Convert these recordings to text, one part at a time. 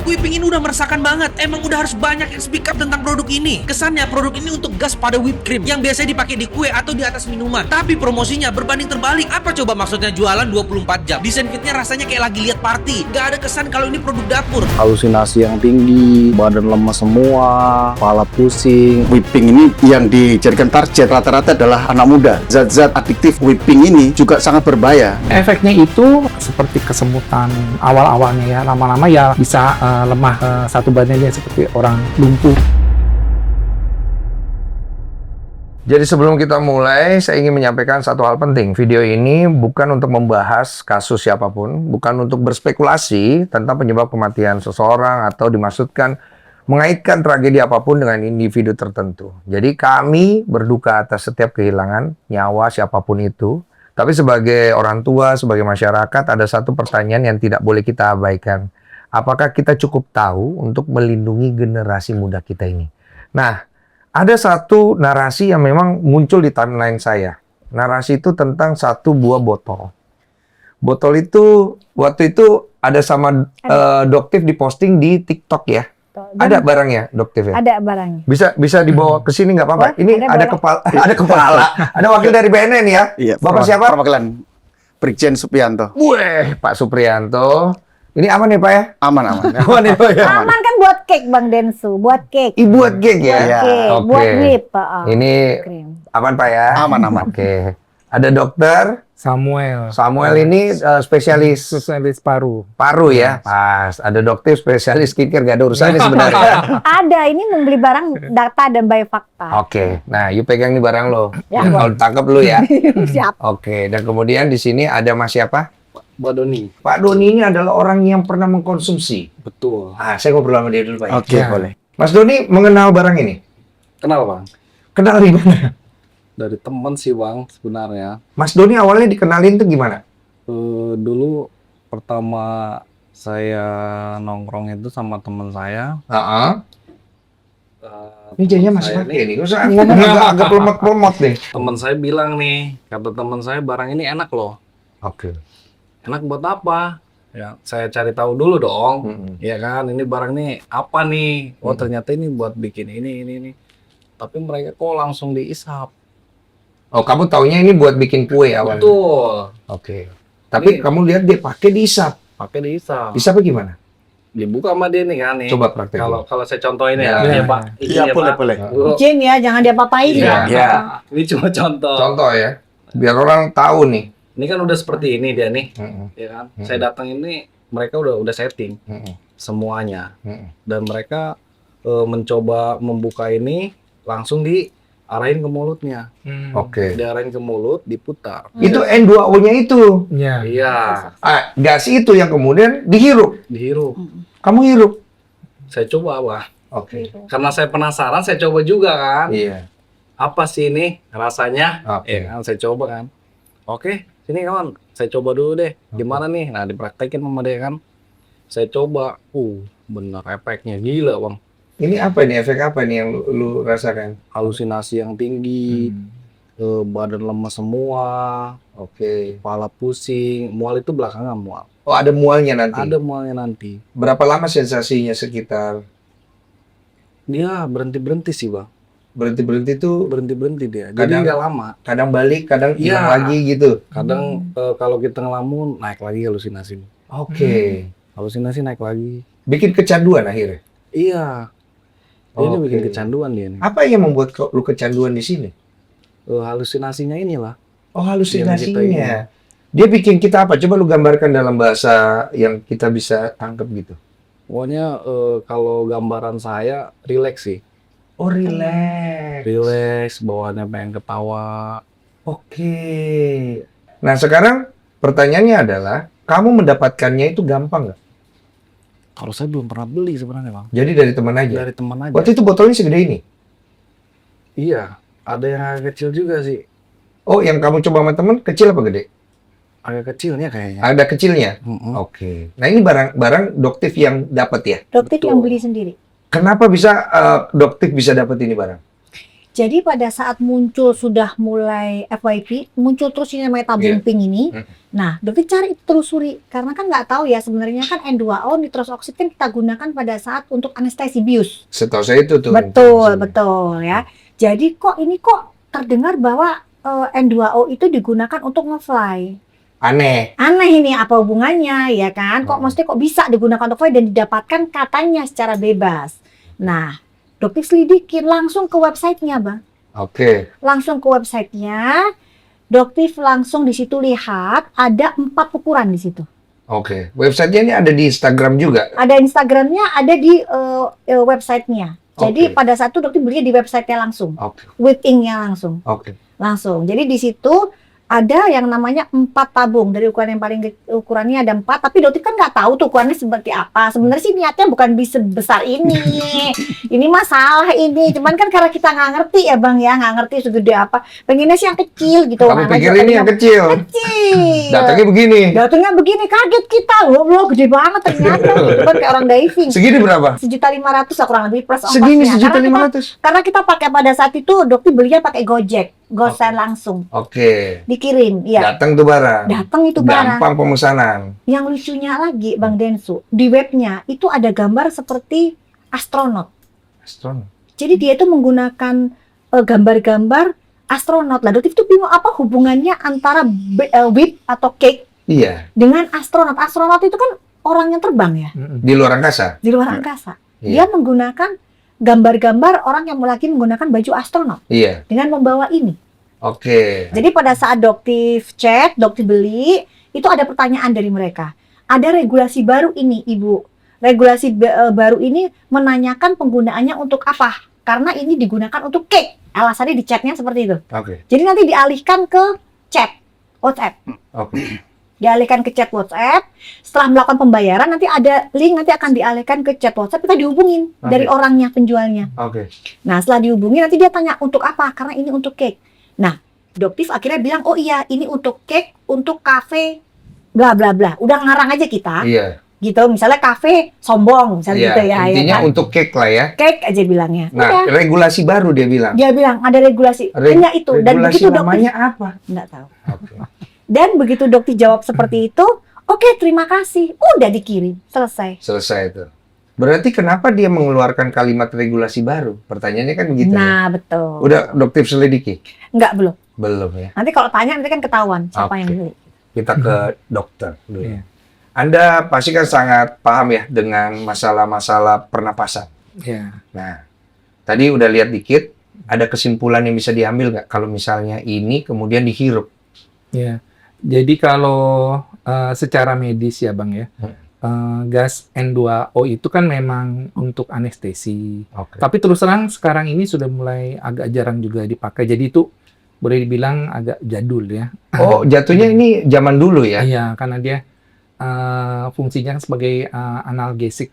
Produk whipping ini udah meresahkan banget. Emang udah harus banyak yang speak up tentang produk ini. Kesannya produk ini untuk gas pada whipped cream yang biasanya dipakai di kue atau di atas minuman. Tapi promosinya berbanding terbalik. Apa coba maksudnya jualan 24 jam? Desain kitnya rasanya kayak lagi lihat party. Gak ada kesan kalau ini produk dapur. Halusinasi yang tinggi, badan lemas semua, kepala pusing. Whipping ini yang dijadikan target rata-rata adalah anak muda. Zat-zat adiktif whipping ini juga sangat berbahaya. Efeknya itu seperti kesemutan awal-awalnya ya, lama-lama ya bisa lemah, satu badannya seperti orang lumpuh. Jadi sebelum kita mulai, saya ingin menyampaikan satu hal penting. Video ini bukan untuk membahas kasus siapapun, bukan untuk berspekulasi tentang penyebab kematian seseorang atau dimaksudkan mengaitkan tragedi apapun dengan individu tertentu. Jadi kami berduka atas setiap kehilangan nyawa siapapun itu. Tapi sebagai orang tua, sebagai masyarakat, ada satu pertanyaan yang tidak boleh kita abaikan. Apakah kita cukup tahu untuk melindungi generasi muda kita ini? Nah, ada satu narasi yang memang muncul di timeline saya. Narasi itu tentang satu buah botol. Botol itu, waktu itu ada sama Doktif diposting di TikTok ya. Ada barangnya, Doktif ya? Ada barangnya. Bisa dibawa ke sini nggak apa-apa? Ini ada kepala, ada kepala. Ada wakil dari BNN ya? Iya, Bapak siapa? Perwakilan Brigjen Supriyanto. Weh, Pak Supriyanto. Ini aman ya Pak ya? Aman, aman. Aman ya Pak ya? Aman kan buat cake Bang Densu, buat cake. Buat cake ya? Iya. Oke. Buat whip. Ini Krim. aman Pak ya? Aman, aman. Oke. Ada dokter Samuel ini spesialis paru. paru ya? Pas. Ada dokter spesialis skincare, gak ada urusannya sebenarnya. Ada, ini membeli barang data dan by fakta. Oke. Nah, you pegang nih barang lo. Ya, Kalau tangkap lu ya. Siap. Oke. Dan kemudian di sini ada Mas siapa? Pak Doni. Pak Doni ini adalah orang yang pernah mengkonsumsi. Betul. Saya ngobrol sama dia dulu Pak. ya. Oke, Ya. boleh. Mas Doni mengenal barang ini? Kenal Bang? Kenal di mana? Dari teman sih Bang sebenarnya. Mas Doni awalnya dikenalin tuh gimana? Dulu pertama saya nongkrong itu sama teman saya. Ini jadinya masih saya pakai nih. Usah ngomong agak lemot-lemot deh. Teman saya bilang nih, kata teman saya barang ini enak loh. Oke. Enak buat apa? Ya, saya cari tahu dulu dong. Mm-mm. Ya kan, ini barang nih apa nih? Oh, ternyata ini buat bikin ini. Tapi mereka kok langsung diisap. Oh, kamu taunya ini buat bikin kue awalnya? Betul. Oke. Tapi Ini- kamu lihat dia pakai diisap. Pakai diisap. Isapnya gimana? Dibuka sama dia nih kan nih. Coba praktek. Kalau saya contohin Ya. ya, Pak. Iya, Izin ya, boleh, Pak. boleh. Oh, Izin ya, jangan diapa-apain Iya. ya. Ya. Ini cuma contoh. Contoh ya. Biar orang tahu nih. Ini kan udah seperti ini dia nih, Mm-mm. ya kan. Saya datang ini mereka udah setting Mm-mm. semuanya Mm-mm. dan mereka mencoba membuka ini langsung diarahin ke mulutnya. Oke. Diarahin ke mulut, diputar. Itu N2O-nya itu. Ya. Iya, Gas itu yang kemudian dihirup. dihirup. Kamu hirup. Saya coba, Pak. Oke. Karena saya penasaran, saya coba juga kan. Iya. Apa sih ini rasanya? Oke. Ya kan, saya coba kan. Oke, sini kawan, saya coba dulu deh. Gimana nih? Nah, dipraktekin sama dia kan. Saya coba, bener efeknya gila Bang. Ini apa nih? Efek apa nih yang lu rasakan? Halusinasi yang tinggi, badan lemas semua, Oke. kepala pusing, mual itu belakangan mual. Oh, ada mualnya nanti. Ada mualnya nanti. Berapa lama sensasinya sekitar? Dia berhenti-berhenti sih Bang. Berhenti-berhenti tuh Berhenti-berhenti dia. Jadi Kadang- nggak lama. kadang balik, kadang hilang Iya. lagi gitu. Kadang kalau kita ngelamun, naik lagi halusinasi. Oke. Halusinasi naik lagi. Bikin kecanduan akhirnya. Iya. Dia Oke. bikin kecanduan dia nih. Apa yang membuat lu kecanduan di sini? Halusinasinya inilah. Oh, Yang kita halusinasinya. Dia bikin kita apa? Coba lu gambarkan dalam bahasa yang kita bisa tangkap gitu. Pokoknya kalau gambaran saya rileks sih. Oh, relax. Rileks, bawaannya pengen ketawa. Oke. Nah, sekarang pertanyaannya adalah, kamu mendapatkannya itu gampang nggak? Kalau saya belum pernah beli sebenarnya Bang. Jadi dari teman aja? Dari teman aja. Waktu itu botolnya segede ini? Iya, ada yang agak kecil juga sih. Oh, yang kamu coba sama teman kecil apa gede? Agak kecilnya kayaknya. Ada kecilnya? Mm-mm. Oke. Nah, ini barang Doktif yang dapat ya? Dokter Betul. yang beli sendiri. Kenapa bisa Doktif bisa dapat ini barang? Jadi pada saat muncul sudah mulai FYP, muncul terus ini namanya tabung Iya. pink ini. Hmm. Nah, dokter cari telusuri karena kan nggak tahu ya sebenarnya kan N2O nitrous oxide kan kita gunakan pada saat untuk anestesi bius. Setahu saya itu tuh. Betul, betul ya. Jadi kok terdengar bahwa N2O itu digunakan untuk nge-fly. Aneh. Aneh ini apa hubungannya ya kan? Kok mesti kok bisa digunakan untuk fly dan didapatkan katanya secara bebas. Nah, dokter selidikin langsung ke websitenya, Bang. Oke. Langsung ke websitenya, dokter langsung di situ lihat ada 4 ukuran di situ. Oke. Websitenya ini ada di Instagram juga. Ada Instagramnya, ada di websitenya. Jadi Oke. pada saat itu dokter belinya di websitenya langsung, Oke. with ink-nya langsung. Langsung. Jadi di situ ada yang namanya 4 tabung dari ukuran yang paling ukurannya ada 4, tapi dokter kan nggak tahu tuh ukurannya seperti apa. Sebenarnya sih niatnya bukan bisa sebesar ini. Ini masalah ini. Cuman kan karena kita nggak ngerti ya Bang ya, nggak ngerti segede apa. Pengennya sih yang kecil gitu. Kamu pikir ini yang kecil? Kecil. Datangnya begini. Datangnya begini, kaget kita. Loh, gede banget ternyata. Gitu kan kayak orang diving. Segini berapa? 1.500.000 lah kurang lebih plus Segini ongkosnya. 1.500.000. Karena kita pakai pada saat itu dokter belinya pakai Gojek, gosen langsung Oke. dikirim, ya. Datang tuh barang. Datang itu barang. Gampang pemesanan. Yang lucunya lagi, Bang Densu, di webnya itu ada gambar seperti astronot. Astronot. Jadi dia itu menggunakan gambar-gambar astronot. Lah, dokter itu bingung apa hubungannya antara whip atau cake Iya. dengan astronot. Astronot itu kan orang yang terbang ya, Di luar angkasa. di luar angkasa. Iya. Dia menggunakan gambar-gambar orang yang lagi menggunakan baju astronot Iya. dengan membawa ini. Oke. Jadi pada saat dokter cek, dokter beli, itu ada pertanyaan dari mereka. Ada regulasi baru ini, Ibu. Regulasi baru ini menanyakan penggunaannya untuk apa? Karena ini digunakan untuk cake. Alasannya di chatnya seperti itu. Oke. Jadi nanti dialihkan ke chat WhatsApp. Oke. Dialihkan ke chat WhatsApp. Setelah melakukan pembayaran, nanti ada link, nanti akan dialihkan ke chat WhatsApp. Kita dihubungin dari orangnya, penjualnya. Oke. Nah, setelah dihubungi, nanti dia tanya, untuk apa? Karena ini untuk cake. Nah, dokter akhirnya bilang, oh iya, ini untuk cake, untuk kafe, bla bla bla. Udah ngarang aja kita, Iya. gitu. Misalnya kafe sombong, misalnya Iya. gitu ya. Intinya ya kan? untuk cake lah ya. Cake aja bilangnya. Nah, Udah. regulasi baru dia bilang. Dia bilang, ada regulasi. Enggak itu. Dan regulasi begitu dokter, namanya apa? enggak tahu. Oke. Dan begitu dokter jawab seperti itu, oke, terima kasih. Udah dikirim, selesai. Selesai itu. Berarti kenapa dia mengeluarkan kalimat regulasi baru? Pertanyaannya kan begitu. Ya? Nah, betul. Udah dokter selidiki? Enggak, belum. Belum ya. Nanti kalau tanya, nanti kan ketahuan siapa Oke. yang beli. Kita ke dokter dulu. Iya. Anda pasti kan sangat paham ya dengan masalah-masalah pernapasan. Ya. Nah, tadi udah lihat dikit, ada kesimpulan yang bisa diambil nggak kalau misalnya ini kemudian dihirup? Ya, jadi kalau secara medis ya Bang ya, gas N2O itu kan memang untuk anestesi. Oke. Tapi terus terang sekarang ini sudah mulai agak jarang juga dipakai. Jadi itu boleh dibilang agak jadul ya. Oh, jatuhnya ini zaman dulu ya? Iya, karena dia fungsinya sebagai analgesik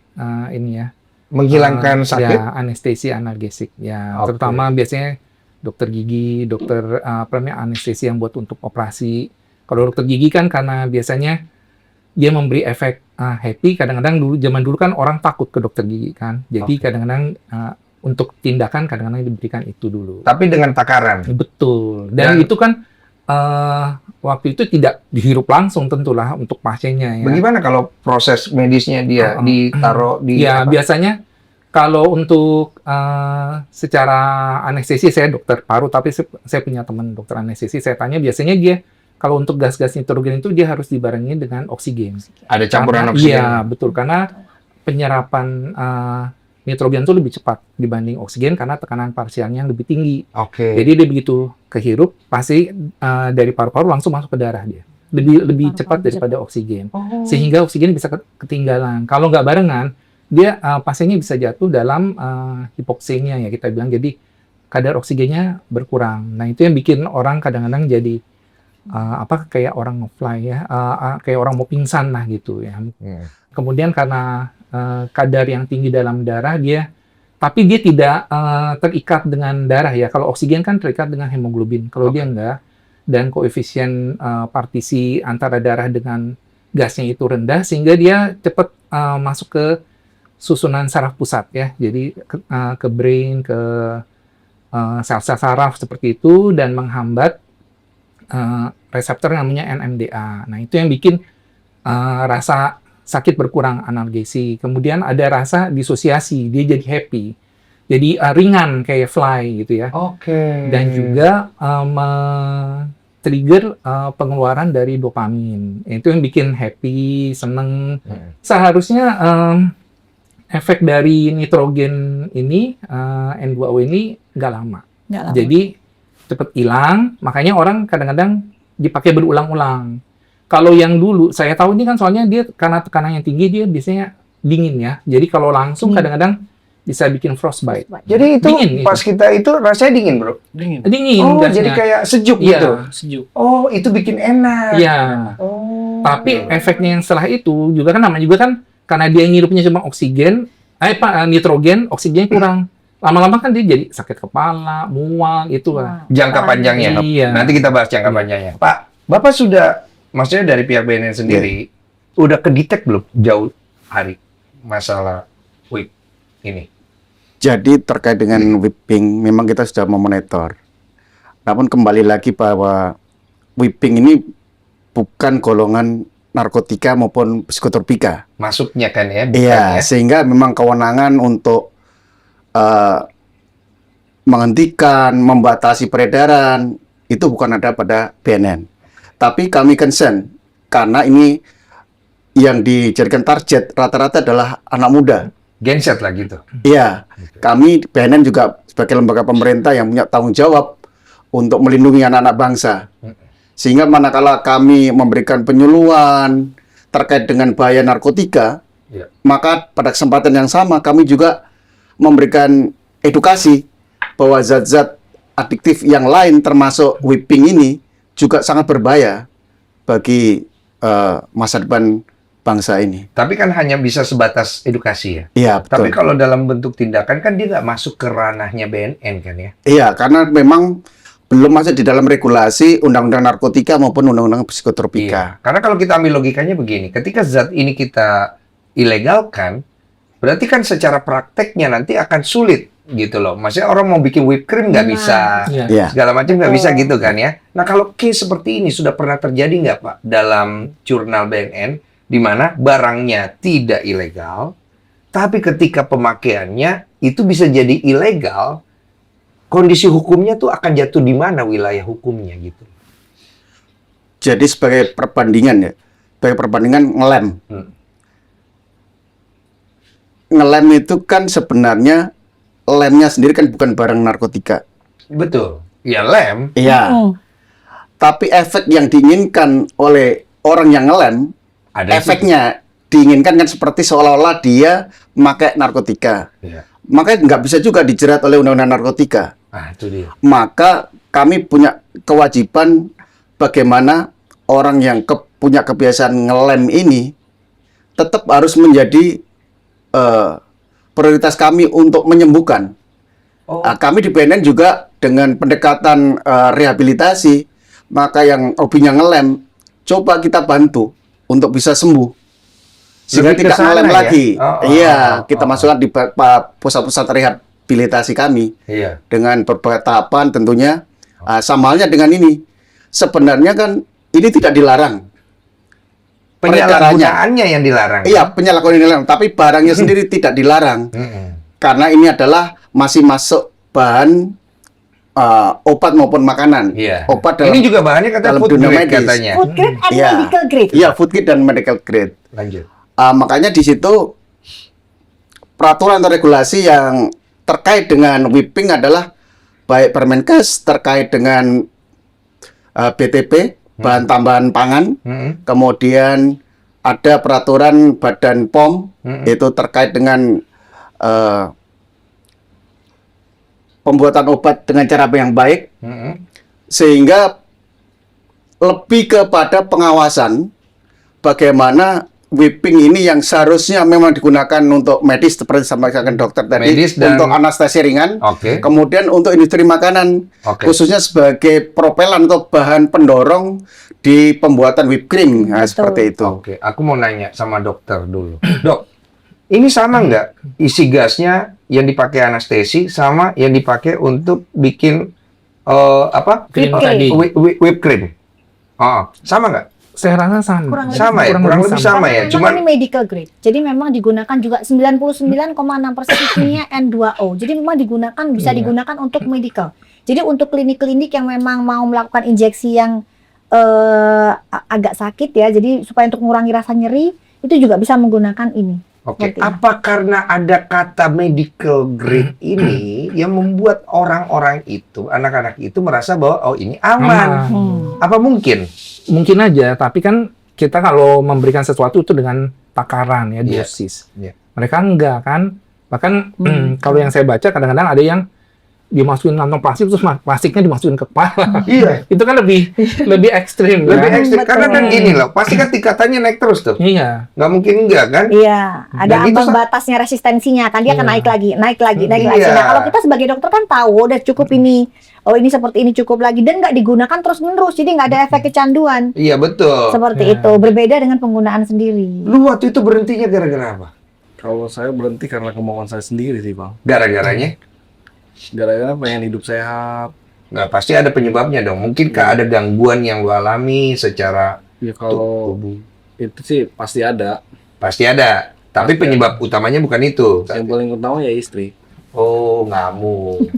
ini ya. Menghilangkan sakit? Ya, anestesi analgesik. Ya, Oke. terutama biasanya dokter gigi, dokter anestesi yang buat untuk operasi. Kalau dokter gigi kan karena biasanya dia memberi efek happy. Kadang-kadang zaman dulu kan orang takut ke dokter gigi kan. Jadi Oke. kadang-kadang untuk tindakan kadang-kadang diberikan itu dulu. Tapi dengan takaran? Betul. Dan itu kan waktu itu tidak dihirup langsung tentulah untuk pasiennya ya. Bagaimana kalau proses medisnya dia ditaruh di Ya, apa? biasanya kalau untuk secara anestesi, saya dokter paru, tapi saya punya teman dokter anestesi, saya tanya biasanya dia, kalau untuk gas-gas nitrogen itu dia harus dibarengi dengan oksigen. Ada campuran Karena- oksigen? Iya, betul. Karena penyerapan nitrogen itu lebih cepat dibanding oksigen karena tekanan parsialnya lebih tinggi. Oke. Jadi dia begitu kehirup, pasti dari paru-paru langsung masuk ke darah dia. Lebih Paru-paru cepat cepat. daripada oksigen. Oh. Sehingga oksigen bisa ketinggalan. Kalau nggak barengan, dia pasiennya bisa jatuh dalam hipoksemia ya kita bilang. Jadi kadar oksigennya berkurang. Nah itu yang bikin orang kadang-kadang jadi kayak orang nge-fly ya, kayak orang mau pingsan lah gitu ya. Kemudian karena kadar yang tinggi dalam darah tapi dia tidak terikat dengan darah ya. Kalau oksigen kan terikat dengan hemoglobin. Kalau dia enggak, dan koefisien partisi antara darah dengan gasnya itu rendah, sehingga dia cepat masuk ke susunan saraf pusat ya. Jadi ke brain, ke sel-sel saraf seperti itu dan menghambat reseptor namanya NMDA. Nah, itu yang bikin rasa sakit berkurang, analgesi. Kemudian ada rasa disosiasi, dia jadi happy. Jadi ringan kayak fly gitu ya. Oke. Dan juga trigger pengeluaran dari dopamin. Itu yang bikin happy, seneng. Seharusnya efek dari nitrogen ini, N2O ini nggak lama. Nggak lama. Jadi cepet hilang, makanya orang kadang-kadang dipakai berulang-ulang. Kalau yang dulu, saya tahu ini kan soalnya dia karena tekanannya tinggi, dia biasanya dingin ya. Jadi kalau langsung kadang-kadang bisa bikin frostbite. Jadi itu Dingin, pas kita itu rasanya dingin, Bro. Dingin. Oh, gasnya. jadi kayak sejuk Iya, gitu. Sejuk. Oh, itu bikin enak. Iya. Oh. Tapi efeknya yang setelah itu juga kan namanya juga kan karena dia ngirupnya cuma oksigen, nitrogen, oksigennya kurang. Lama-lama kan dia jadi sakit kepala, mual, itulah. Jangka panjangnya. Iya. Nanti kita bahas jangka panjangnya. Pak, Bapak sudah, maksudnya dari pihak BNN sendiri, udah kedetek belum jauh hari masalah WIP ini? Jadi terkait dengan whipping, memang kita sudah memonitor. Namun kembali lagi bahwa whipping ini bukan golongan narkotika maupun psikotropika. Masuknya kan ya? Bukan Iya, ya? sehingga memang kewenangan untuk menghentikan, membatasi peredaran, itu bukan ada pada BNN. Tapi kami concern, karena ini yang dijadikan target rata-rata adalah anak muda. Genset lah gitu. Iya, kami BNN juga sebagai lembaga pemerintah yang punya tanggung jawab untuk melindungi anak-anak bangsa. Sehingga manakala kami memberikan penyuluhan terkait dengan bahaya narkotika, Iya. maka pada kesempatan yang sama kami juga memberikan edukasi bahwa zat-zat adiktif yang lain termasuk whipping ini juga sangat berbahaya bagi masa depan bangsa ini. Tapi kan hanya bisa sebatas edukasi ya. Iya, Tapi betul. kalau dalam bentuk tindakan kan dia nggak masuk ke ranahnya BNN kan ya. Iya, karena memang belum masuk di dalam regulasi undang-undang narkotika maupun undang-undang psikotropika. Karena kalau kita ambil logikanya begini, ketika zat ini kita ilegalkan, berarti kan secara prakteknya nanti akan sulit gitu loh. Maksudnya orang mau bikin whipped cream nggak bisa, Iya. Iya. segala macam nggak bisa gitu kan ya. Nah kalau case seperti ini sudah pernah terjadi nggak Pak dalam jurnal BNN, di mana barangnya tidak ilegal, tapi ketika pemakaiannya itu bisa jadi ilegal, kondisi hukumnya tuh akan jatuh di mana wilayah hukumnya gitu. Jadi sebagai perbandingan ya, sebagai perbandingan ngelem. Ngelem itu kan sebenarnya lemnya sendiri kan bukan barang narkotika. Betul. Ya lem. Iya. Tapi efek yang diinginkan oleh orang yang ngelem, Ada efeknya diinginkan kan seperti seolah-olah dia memakai narkotika. Iya. Maka nggak bisa juga dijerat oleh undang-undang narkotika. Ah, itu dia. Maka kami punya kewajiban bagaimana orang yang punya kebiasaan ngelem ini tetap harus menjadi prioritas kami untuk menyembuhkan. Oh. Kami di BNN juga dengan pendekatan rehabilitasi, maka yang hobinya ngelem, coba kita bantu untuk bisa sembuh. Sehingga Lebih ke tidak sana ngelem ya? lagi. Iya, kita oh. masukkan di pusat-pusat rehabilitasi kami. Iya. Dengan berbagai tahapan tentunya. Sama halnya dengan ini. Sebenarnya kan ini tidak dilarang. Penyalahgunaannya yang dilarang. Iya, penyalahgunaan dilarang. Tapi barangnya sendiri tidak dilarang. Karena ini adalah masih masuk bahan obat maupun makanan. Iya. Obat dalam, Ini juga bahannya kata dalam food dunia grade medis. katanya. Food grade and Iya. medical grade. Iya, food grade dan medical grade. Lanjut. Makanya di situ peraturan atau regulasi yang terkait dengan whipping adalah baik Permenkes terkait dengan BTP, bahan tambahan pangan, kemudian ada peraturan Badan POM itu terkait dengan pembuatan obat dengan cara yang baik, sehingga lebih kepada pengawasan bagaimana whipping ini yang seharusnya memang digunakan untuk medis seperti disampaikan dokter tadi, Medis dan- untuk anestesi ringan, Oke. kemudian untuk industri makanan, Oke. khususnya sebagai propelan atau bahan pendorong di pembuatan whipped cream, nah, seperti itu. Oke, aku mau nanya sama dokter dulu. Dok, Ini sama nggak isi gasnya yang dipakai anestesi sama yang dipakai untuk bikin Cream Whipped tadi. whipped cream? Oh, sama nggak? Saya rasa sama. Kurang lebih Sama ya, kurang lebih sama ya. Karena Cuman memang ini medical grade. Jadi memang digunakan juga 99,6% kimia N2O. Jadi memang digunakan bisa Iya. digunakan untuk medical. Jadi untuk klinik-klinik yang memang mau melakukan injeksi yang agak sakit ya. Jadi supaya untuk mengurangi rasa nyeri itu juga bisa menggunakan ini. oke, Seperti apa karena ada kata medical grade ini yang membuat orang-orang itu, anak-anak itu merasa bahwa oh ini aman? Apa mungkin? Mungkin aja, tapi kan kita kalau memberikan sesuatu itu dengan takaran ya, Iya. dosis. Iya. Mereka enggak kan. Bahkan kalau yang saya baca kadang-kadang ada yang dimasukin kantong plastik terus plastiknya dimasukin ke kepala. Iya. Itu kan lebih ekstrim Lebih kan? ekstrim karena kan betul. gini loh, pasti kan tingkatannya naik terus tuh. Iya. Nggak mungkin enggak kan? Iya, ada Dan itu ambang batasnya resistensinya kan dia akan Iya. naik lagi, naik lagi. Iya. Nah, kalau kita sebagai dokter kan tahu udah cukup ini, oh ini seperti ini cukup lagi dan nggak digunakan terus menerus, jadi nggak ada efek kecanduan Iya betul. seperti Ya. itu. Berbeda dengan penggunaan sendiri. Lu waktu itu berhentinya gara-gara apa? Kalau saya berhenti karena kemauan saya sendiri sih bang. Gara-garanya? Gara-gara pengen hidup sehat. Nggak, pasti ada penyebabnya dong. Mungkinkah ada gangguan yang lu alami secara Ya kalau tubuh? itu sih pasti ada. Pasti ada. Tapi Pasti penyebab utamanya bukan itu. Yang paling utama ya istri. Oh, ngamuk.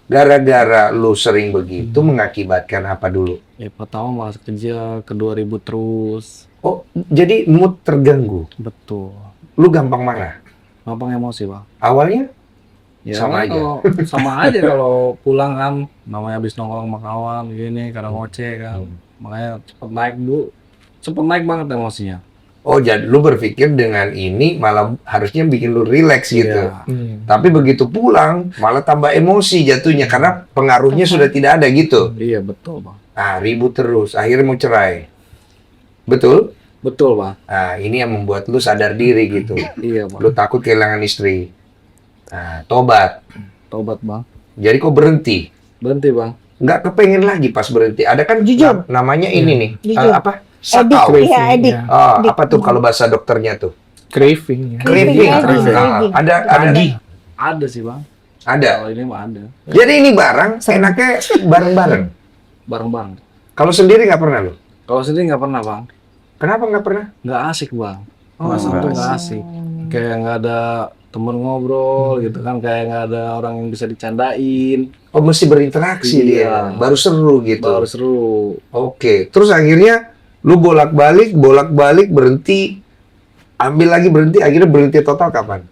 Gara-gara lu sering begitu mengakibatkan apa dulu? Ya pertama masuk kerja, kedua ribut terus. Oh, jadi mood terganggu. Betul. Lu gampang marah. Gampang emosi bang. Awalnya Ya, Sama kan aja. sama aja kalau pulang kan namanya habis nongkrong sama kawan gini kadang ngoceh kan. Makanya cepet naik banget emosinya. oh, jadi lu berpikir dengan ini malah harusnya bikin lu rileks gitu. Iya. Tapi begitu pulang malah tambah emosi jatuhnya karena pengaruhnya sudah tidak ada gitu. Iya betul bang. Ah, ribut terus, akhirnya mau cerai. Betul? Betul bang. Nah, ini yang membuat lu sadar diri gitu. Iya bang. Lu takut kehilangan istri. Nah, tobat. Tobat bang. Jadi kok berhenti? Berhenti bang. Nggak kepengen lagi pas berhenti. Ada kan Jujur. namanya ini nih. Jujur. Apa? Edik, Sakau. iya edik. Ya. Oh, Edik. apa tuh kalau bahasa dokternya tuh? Craving ya. Craving. Craving. Ah, ada. Ada sih bang. Ada. Kalau ini mah ada. Jadi ini barang enaknya bareng-bareng. Bareng-bareng. Kalau sendiri nggak pernah lo? Kalau sendiri nggak pernah bang. Kenapa nggak pernah? Nggak asik bang. Oh, Rasanya tuh nggak nggak asik. Kayak nggak ada temen ngobrol gitu kan. Kayak nggak ada orang yang bisa dicandain. Oh, mesti berinteraksi dia. Iya. Baru seru gitu. Baru seru. Oke. Terus akhirnya lu bolak-balik berhenti, ambil lagi berhenti, akhirnya berhenti total kapan?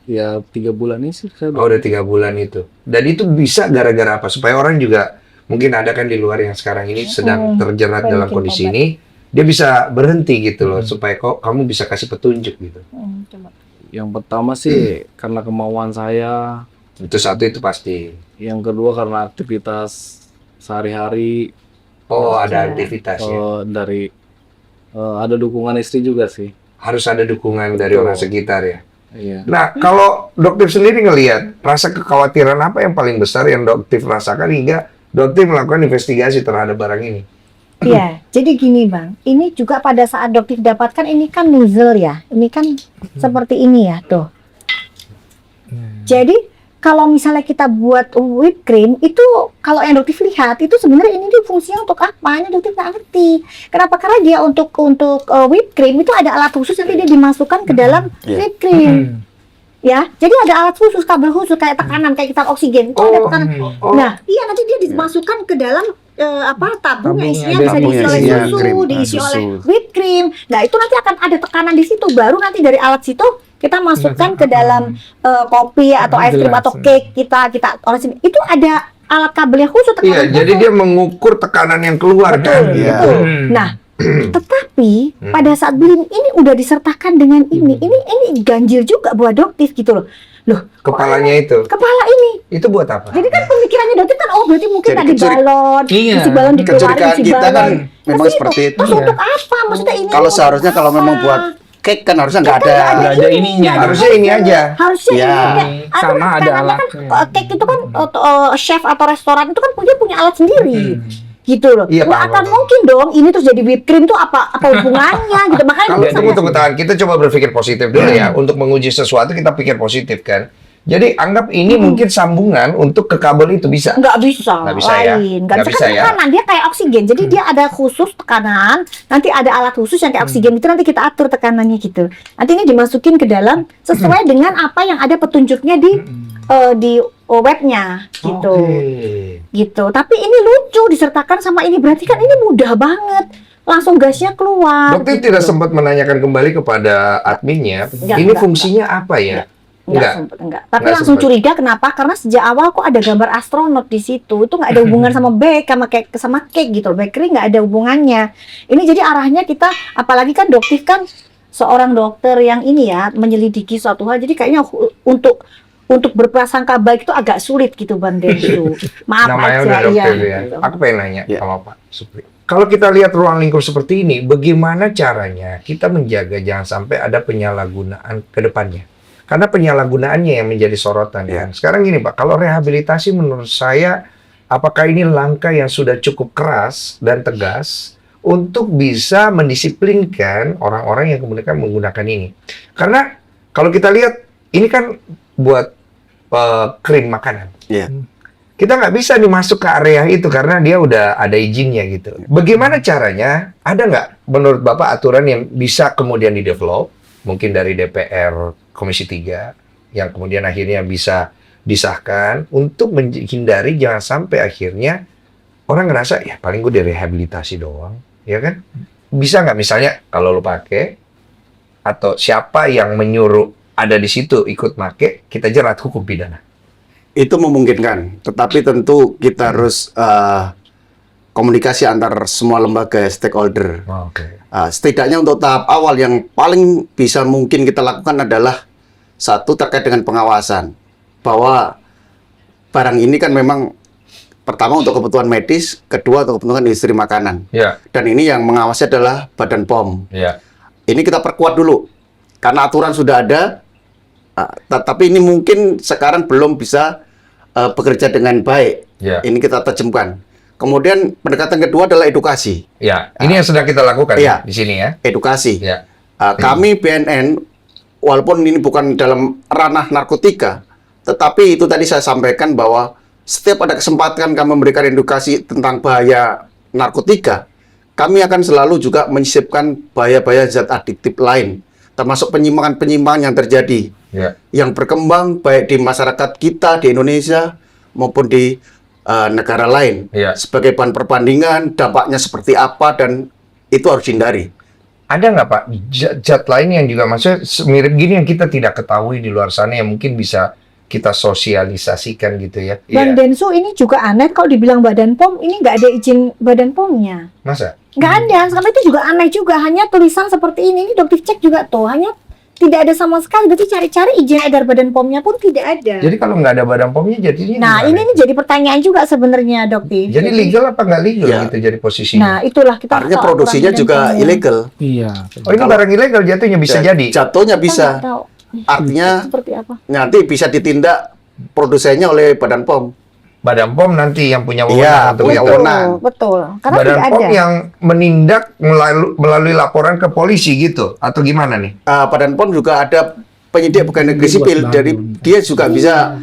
Ya 3 bulan ini sih saya Oh, udah 3 bulan itu. Dan itu bisa gara-gara apa? Supaya orang juga mungkin ada kan di luar yang sekarang ini sedang terjerat Supaya dalam bikin kondisi tobat. ini, dia bisa berhenti gitu loh, supaya kok kamu bisa kasih petunjuk gitu. Coba. Yang pertama sih karena kemauan saya. Itu satu itu pasti. Yang kedua karena aktivitas sehari-hari. Oh, ada aktivitasnya. Dari ada dukungan istri juga sih. Harus ada dukungan dari Betul. orang sekitar ya. Iya. Nah, kalau dokter sendiri ngelihat rasa kekhawatiran apa yang paling besar yang dokter rasakan hingga dokter melakukan investigasi terhadap barang ini? Iya, jadi gini bang, ini juga pada saat dokter dapatkan ini kan nozzle ya, ini kan seperti ini ya, tuh. Jadi kalau misalnya kita buat whipped cream itu kalau yang dokter lihat itu sebenarnya ini dia fungsinya untuk apa? Ini dokter nggak ngerti. Kenapa? Karena dia untuk whipped cream itu ada alat khusus nanti dia dimasukkan ke dalam whipped cream. Ya, jadi ada alat khusus, kabel khusus kayak tekanan, kayak kita oksigen itu ada tekanan. Nah, iya nanti dia dimasukkan ke dalam tabung yang isinya bisa Tabung diisi yang oleh isinya susu, krim. diisi Susu. oleh whipped cream. Nah, itu nanti akan ada tekanan di situ. Baru nanti dari alat situ kita masukkan ke dalam kopi atau es krim Jelas. atau cake kita oles ini. Itu ada alat kabel yang khusus Iya, tekanan jadi khusus. dia mengukur tekanan yang keluar kan. Betul, Iya. betul. Nah, tetapi pada saat beli ini udah disertakan dengan ini ganjil juga buat dokter gitu loh. Loh, Kepalanya itu. kepala ini. Itu buat apa? Jadi kan pemikirannya dokter kan berarti mungkin Jadi tadi kecuri- balon, Iya. isi balon dikeluarin, Kecurigaan isi kita kan balon. memang Terus seperti itu. Terus Iya. untuk apa? Maksudnya ini Kalau untuk seharusnya kalau memang apa? buat cake kan harusnya nggak ada. Nggak ada ininya. Harusnya ini aja. Harusnya Iya. ini kayak Sama ada karena kan alatnya. cake itu kan chef atau restoran itu kan punya alat sendiri. gitu loh. Iya, Nggak paham, akan paham. mungkin dong ini terus jadi whipped cream tuh apa hubungannya gitu. Makanya Kalau menurut saya- tunggu tahan, kita coba berpikir positif dulu ya. Untuk menguji sesuatu kita pikir positif kan. Jadi anggap ini mungkin sambungan untuk ke kabel itu bisa. nggak bisa, Nggak bisa ya? lain. Nggak Nggak bisa bisa kan ya? tekanan, dia kayak oksigen. Jadi dia ada khusus tekanan, nanti ada alat khusus yang kayak oksigen itu nanti kita atur tekanannya gitu. Nanti ini dimasukin ke dalam sesuai dengan apa yang ada petunjuknya di webnya gitu. Gitu. Tapi ini lucu disertakan sama ini, berarti kan ini mudah banget. Langsung gasnya keluar. Dokter gitu. tidak sempat menanyakan kembali kepada adminnya, ini Enggak, fungsinya apa ya? Enggak sempet, enggak. Tapi Enggak langsung sempet. curiga kenapa? Karena sejak awal kok ada gambar astronot di situ. Itu nggak ada hubungan sama sama cake gitu. Bakery nggak ada hubungannya. Ini jadi arahnya kita, apalagi kan dokter kan seorang dokter yang ini ya menyelidiki suatu hal. Jadi kayaknya untuk berprasangka baik itu agak sulit gitu Bang Densu. Maaf Namanya aja udah dokter iya. ya. gitu. Aku pengen nanya Ya. sama Pak Supri. Kalau kita lihat ruang lingkup seperti ini, bagaimana caranya kita menjaga jangan sampai ada penyalahgunaan ke depannya? Karena penyalahgunaannya yang menjadi sorotan. Ya. Kan? Sekarang gini Pak, kalau rehabilitasi menurut saya, apakah ini langkah yang sudah cukup keras dan tegas untuk bisa mendisiplinkan orang-orang yang kemudian menggunakan ini? Karena kalau kita lihat, ini kan buat krim makanan. Iya. Kita nggak bisa nih masuk ke area itu karena dia udah ada izinnya gitu. Bagaimana caranya? Ada nggak menurut Bapak aturan yang bisa kemudian di-develop? Mungkin dari DPR Komisi 3 yang kemudian akhirnya bisa disahkan untuk menghindari jangan sampai akhirnya orang ngerasa ya paling gue direhabilitasi doang, ya kan? Bisa nggak misalnya kalau lo pakai atau siapa yang menyuruh ada di situ ikut make, kita jerat hukum pidana. Itu memungkinkan, tetapi tentu kita harus komunikasi antar semua lembaga stakeholder. Oke. Setidaknya untuk tahap awal yang paling bisa mungkin kita lakukan adalah satu terkait dengan pengawasan, bahwa barang ini kan memang pertama untuk kebutuhan medis, kedua untuk kebutuhan industri makanan, Ya, dan ini yang mengawasi adalah Badan POM. ya. Ini kita perkuat dulu karena aturan sudah ada, tetapi ini mungkin sekarang belum bisa bekerja dengan baik. Ya. Ini kita tajamkan. Kemudian pendekatan kedua adalah edukasi. Ya, ini yang sedang kita lakukan Iya. di sini ya. Edukasi. Ya. Kami BNN, walaupun ini bukan dalam ranah narkotika, tetapi itu tadi saya sampaikan bahwa setiap ada kesempatan kami memberikan edukasi tentang bahaya narkotika, kami akan selalu juga menyisipkan bahaya-bahaya zat adiktif lain, termasuk penyimpangan-penyimpangan yang terjadi, Ya. yang berkembang baik di masyarakat kita di Indonesia maupun di negara lain. Iya. Sebagai bahan perbandingan, dampaknya seperti apa, dan itu harus dihindari. Ada nggak Pak zat lain yang juga maksudnya mirip gini yang kita tidak ketahui di luar sana yang mungkin bisa kita sosialisasikan gitu ya? Bang Densu ini juga aneh kalau dibilang Badan POM, ini nggak ada izin Badan POM-nya. Masa? Nggak ada, sama itu juga aneh juga, hanya tulisan seperti ini dokter cek juga tuh, hanya tidak ada sama sekali, berarti cari-cari izin edar Badan POM-nya pun tidak ada. Jadi kalau nggak ada badan POM-nya jadinya Nah gimana? ini jadi pertanyaan juga sebenarnya dokter. Jadi legal apa nggak legal Ya. gitu jadi posisinya? Nah itulah kita Artinya tahu produksinya aturan juga Badan POM-nya. ilegal. Iya. Oh ini barang ilegal jatuhnya bisa jadi? Jatuhnya Kita bisa. nggak tahu Artinya seperti apa. nanti bisa ditindak produsennya oleh Badan POM. Badan POM nanti yang punya Iya, wewenang untuk punya itu. wewenang. Betul. Karena Badan tidak POM ada. yang menindak melalui laporan ke polisi gitu atau gimana nih? Badan POM juga ada penyidik pegawai negeri sipil, dari dia juga bisa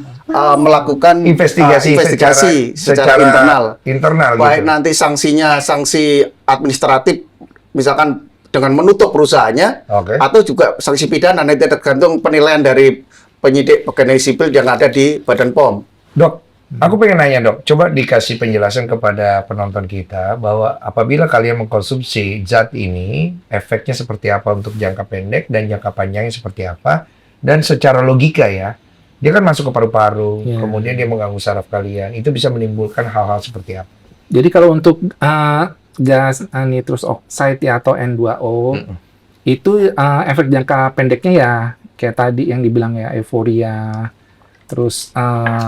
melakukan investigasi secara internal. Baik gitu. nanti sanksinya sanksi administratif, misalkan dengan menutup perusahaannya, Oke. atau juga sanksi pidana, nanti tergantung penilaian dari penyidik pegawai negeri sipil yang ada di Badan POM. Dok, aku pengen nanya dok, coba dikasih penjelasan kepada penonton kita bahwa apabila kalian mengkonsumsi zat ini, efeknya seperti apa untuk jangka pendek dan jangka panjangnya seperti apa, dan secara logika ya, dia kan masuk ke paru-paru, Ya. kemudian dia mengganggu saraf kalian, itu bisa menimbulkan hal-hal seperti apa? Jadi kalau untuk gas nitrous oxide ya atau N2O itu efek jangka pendeknya ya kayak tadi yang dibilang ya euforia, terus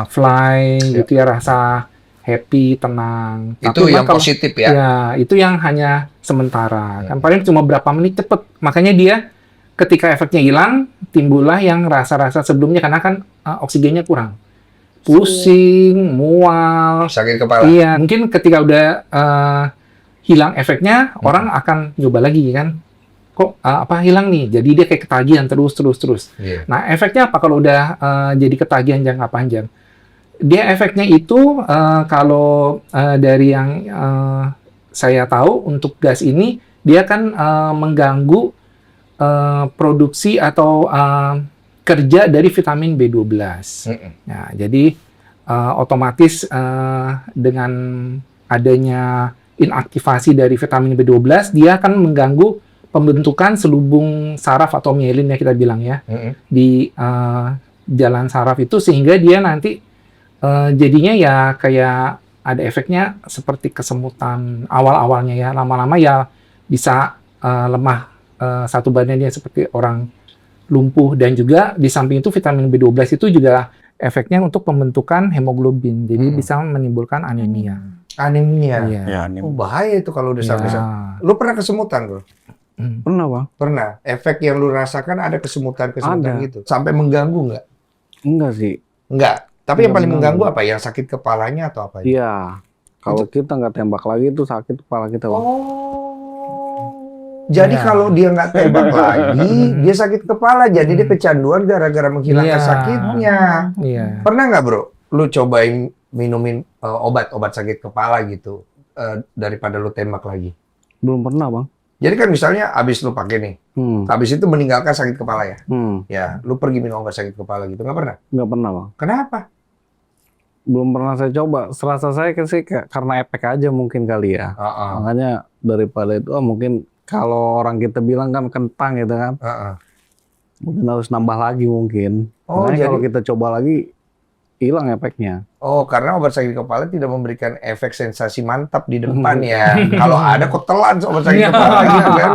fly gitu ya, rasa happy, tenang. Itu Tapi yang kalau- positif ya? Ya, itu yang hanya sementara. Kan paling cuma berapa menit cepet. Makanya dia ketika efeknya hilang, timbullah yang rasa-rasa sebelumnya karena kan oksigennya kurang. pusing, mual. Sakit kepala. Iya, mungkin ketika udah hilang efeknya, orang akan nyoba lagi kan. Kok apa hilang nih? Jadi dia kayak ketagihan terus. Iya. Nah, efeknya apa kalau udah jadi ketagihan jangka panjang? Dia efeknya itu kalau dari yang saya tahu untuk gas ini dia kan mengganggu produksi atau kerja dari vitamin B12. Nah, jadi otomatis dengan adanya inaktivasi dari vitamin B12 dia akan mengganggu pembentukan selubung saraf atau mielin ya kita bilang ya di jalan saraf itu, sehingga dia nanti jadinya ya kayak ada efeknya seperti kesemutan awal-awalnya ya, lama-lama ya bisa lemah satu badannya seperti orang lumpuh, dan juga di samping itu vitamin B12 itu juga efeknya untuk pembentukan hemoglobin, jadi bisa menimbulkan anemia. Anemia. Iya. Ya, ini Oh, bahaya itu kalau udah sampai sana. Lu pernah kesemutan, Bro? pernah bang. Pernah. Efek yang lu rasakan ada kesemutan-kesemutan Ada. gitu. Sampai mengganggu nggak? Enggak sih. Enggak. Tapi yang Nggak paling mengganggu. mengganggu apa? Yang sakit kepalanya atau apa? Iya. Kalau kita nggak tembak lagi itu sakit kepala kita bang. Jadi Ya. kalau dia nggak tembak lagi, dia sakit kepala. Jadi dia kecanduan gara-gara menghilangkan Iya. sakitnya. Iya. Pernah nggak, Bro? Lu cobain minumin obat-obat sakit kepala gitu daripada lu tembak lagi? Belum pernah bang. Jadi kan misalnya abis lu pakai nih, habis itu meninggalkan sakit kepala ya. Ya, lu pergi minum obat sakit kepala gitu, nggak pernah? Nggak pernah bang. Kenapa? Belum pernah saya coba. Serasa saya sih karena efek aja mungkin kali ya. Makanya daripada itu mungkin kalau orang kita bilang kan kentang gitu kan. Mungkin harus nambah lagi mungkin. Oh, Makanya jadi- kalau kita coba lagi hilang efeknya. Oh, karena obat sakit kepala tidak memberikan efek sensasi mantap di depan ya. Kalau ada kok telan obat sakit kepala gitu kan.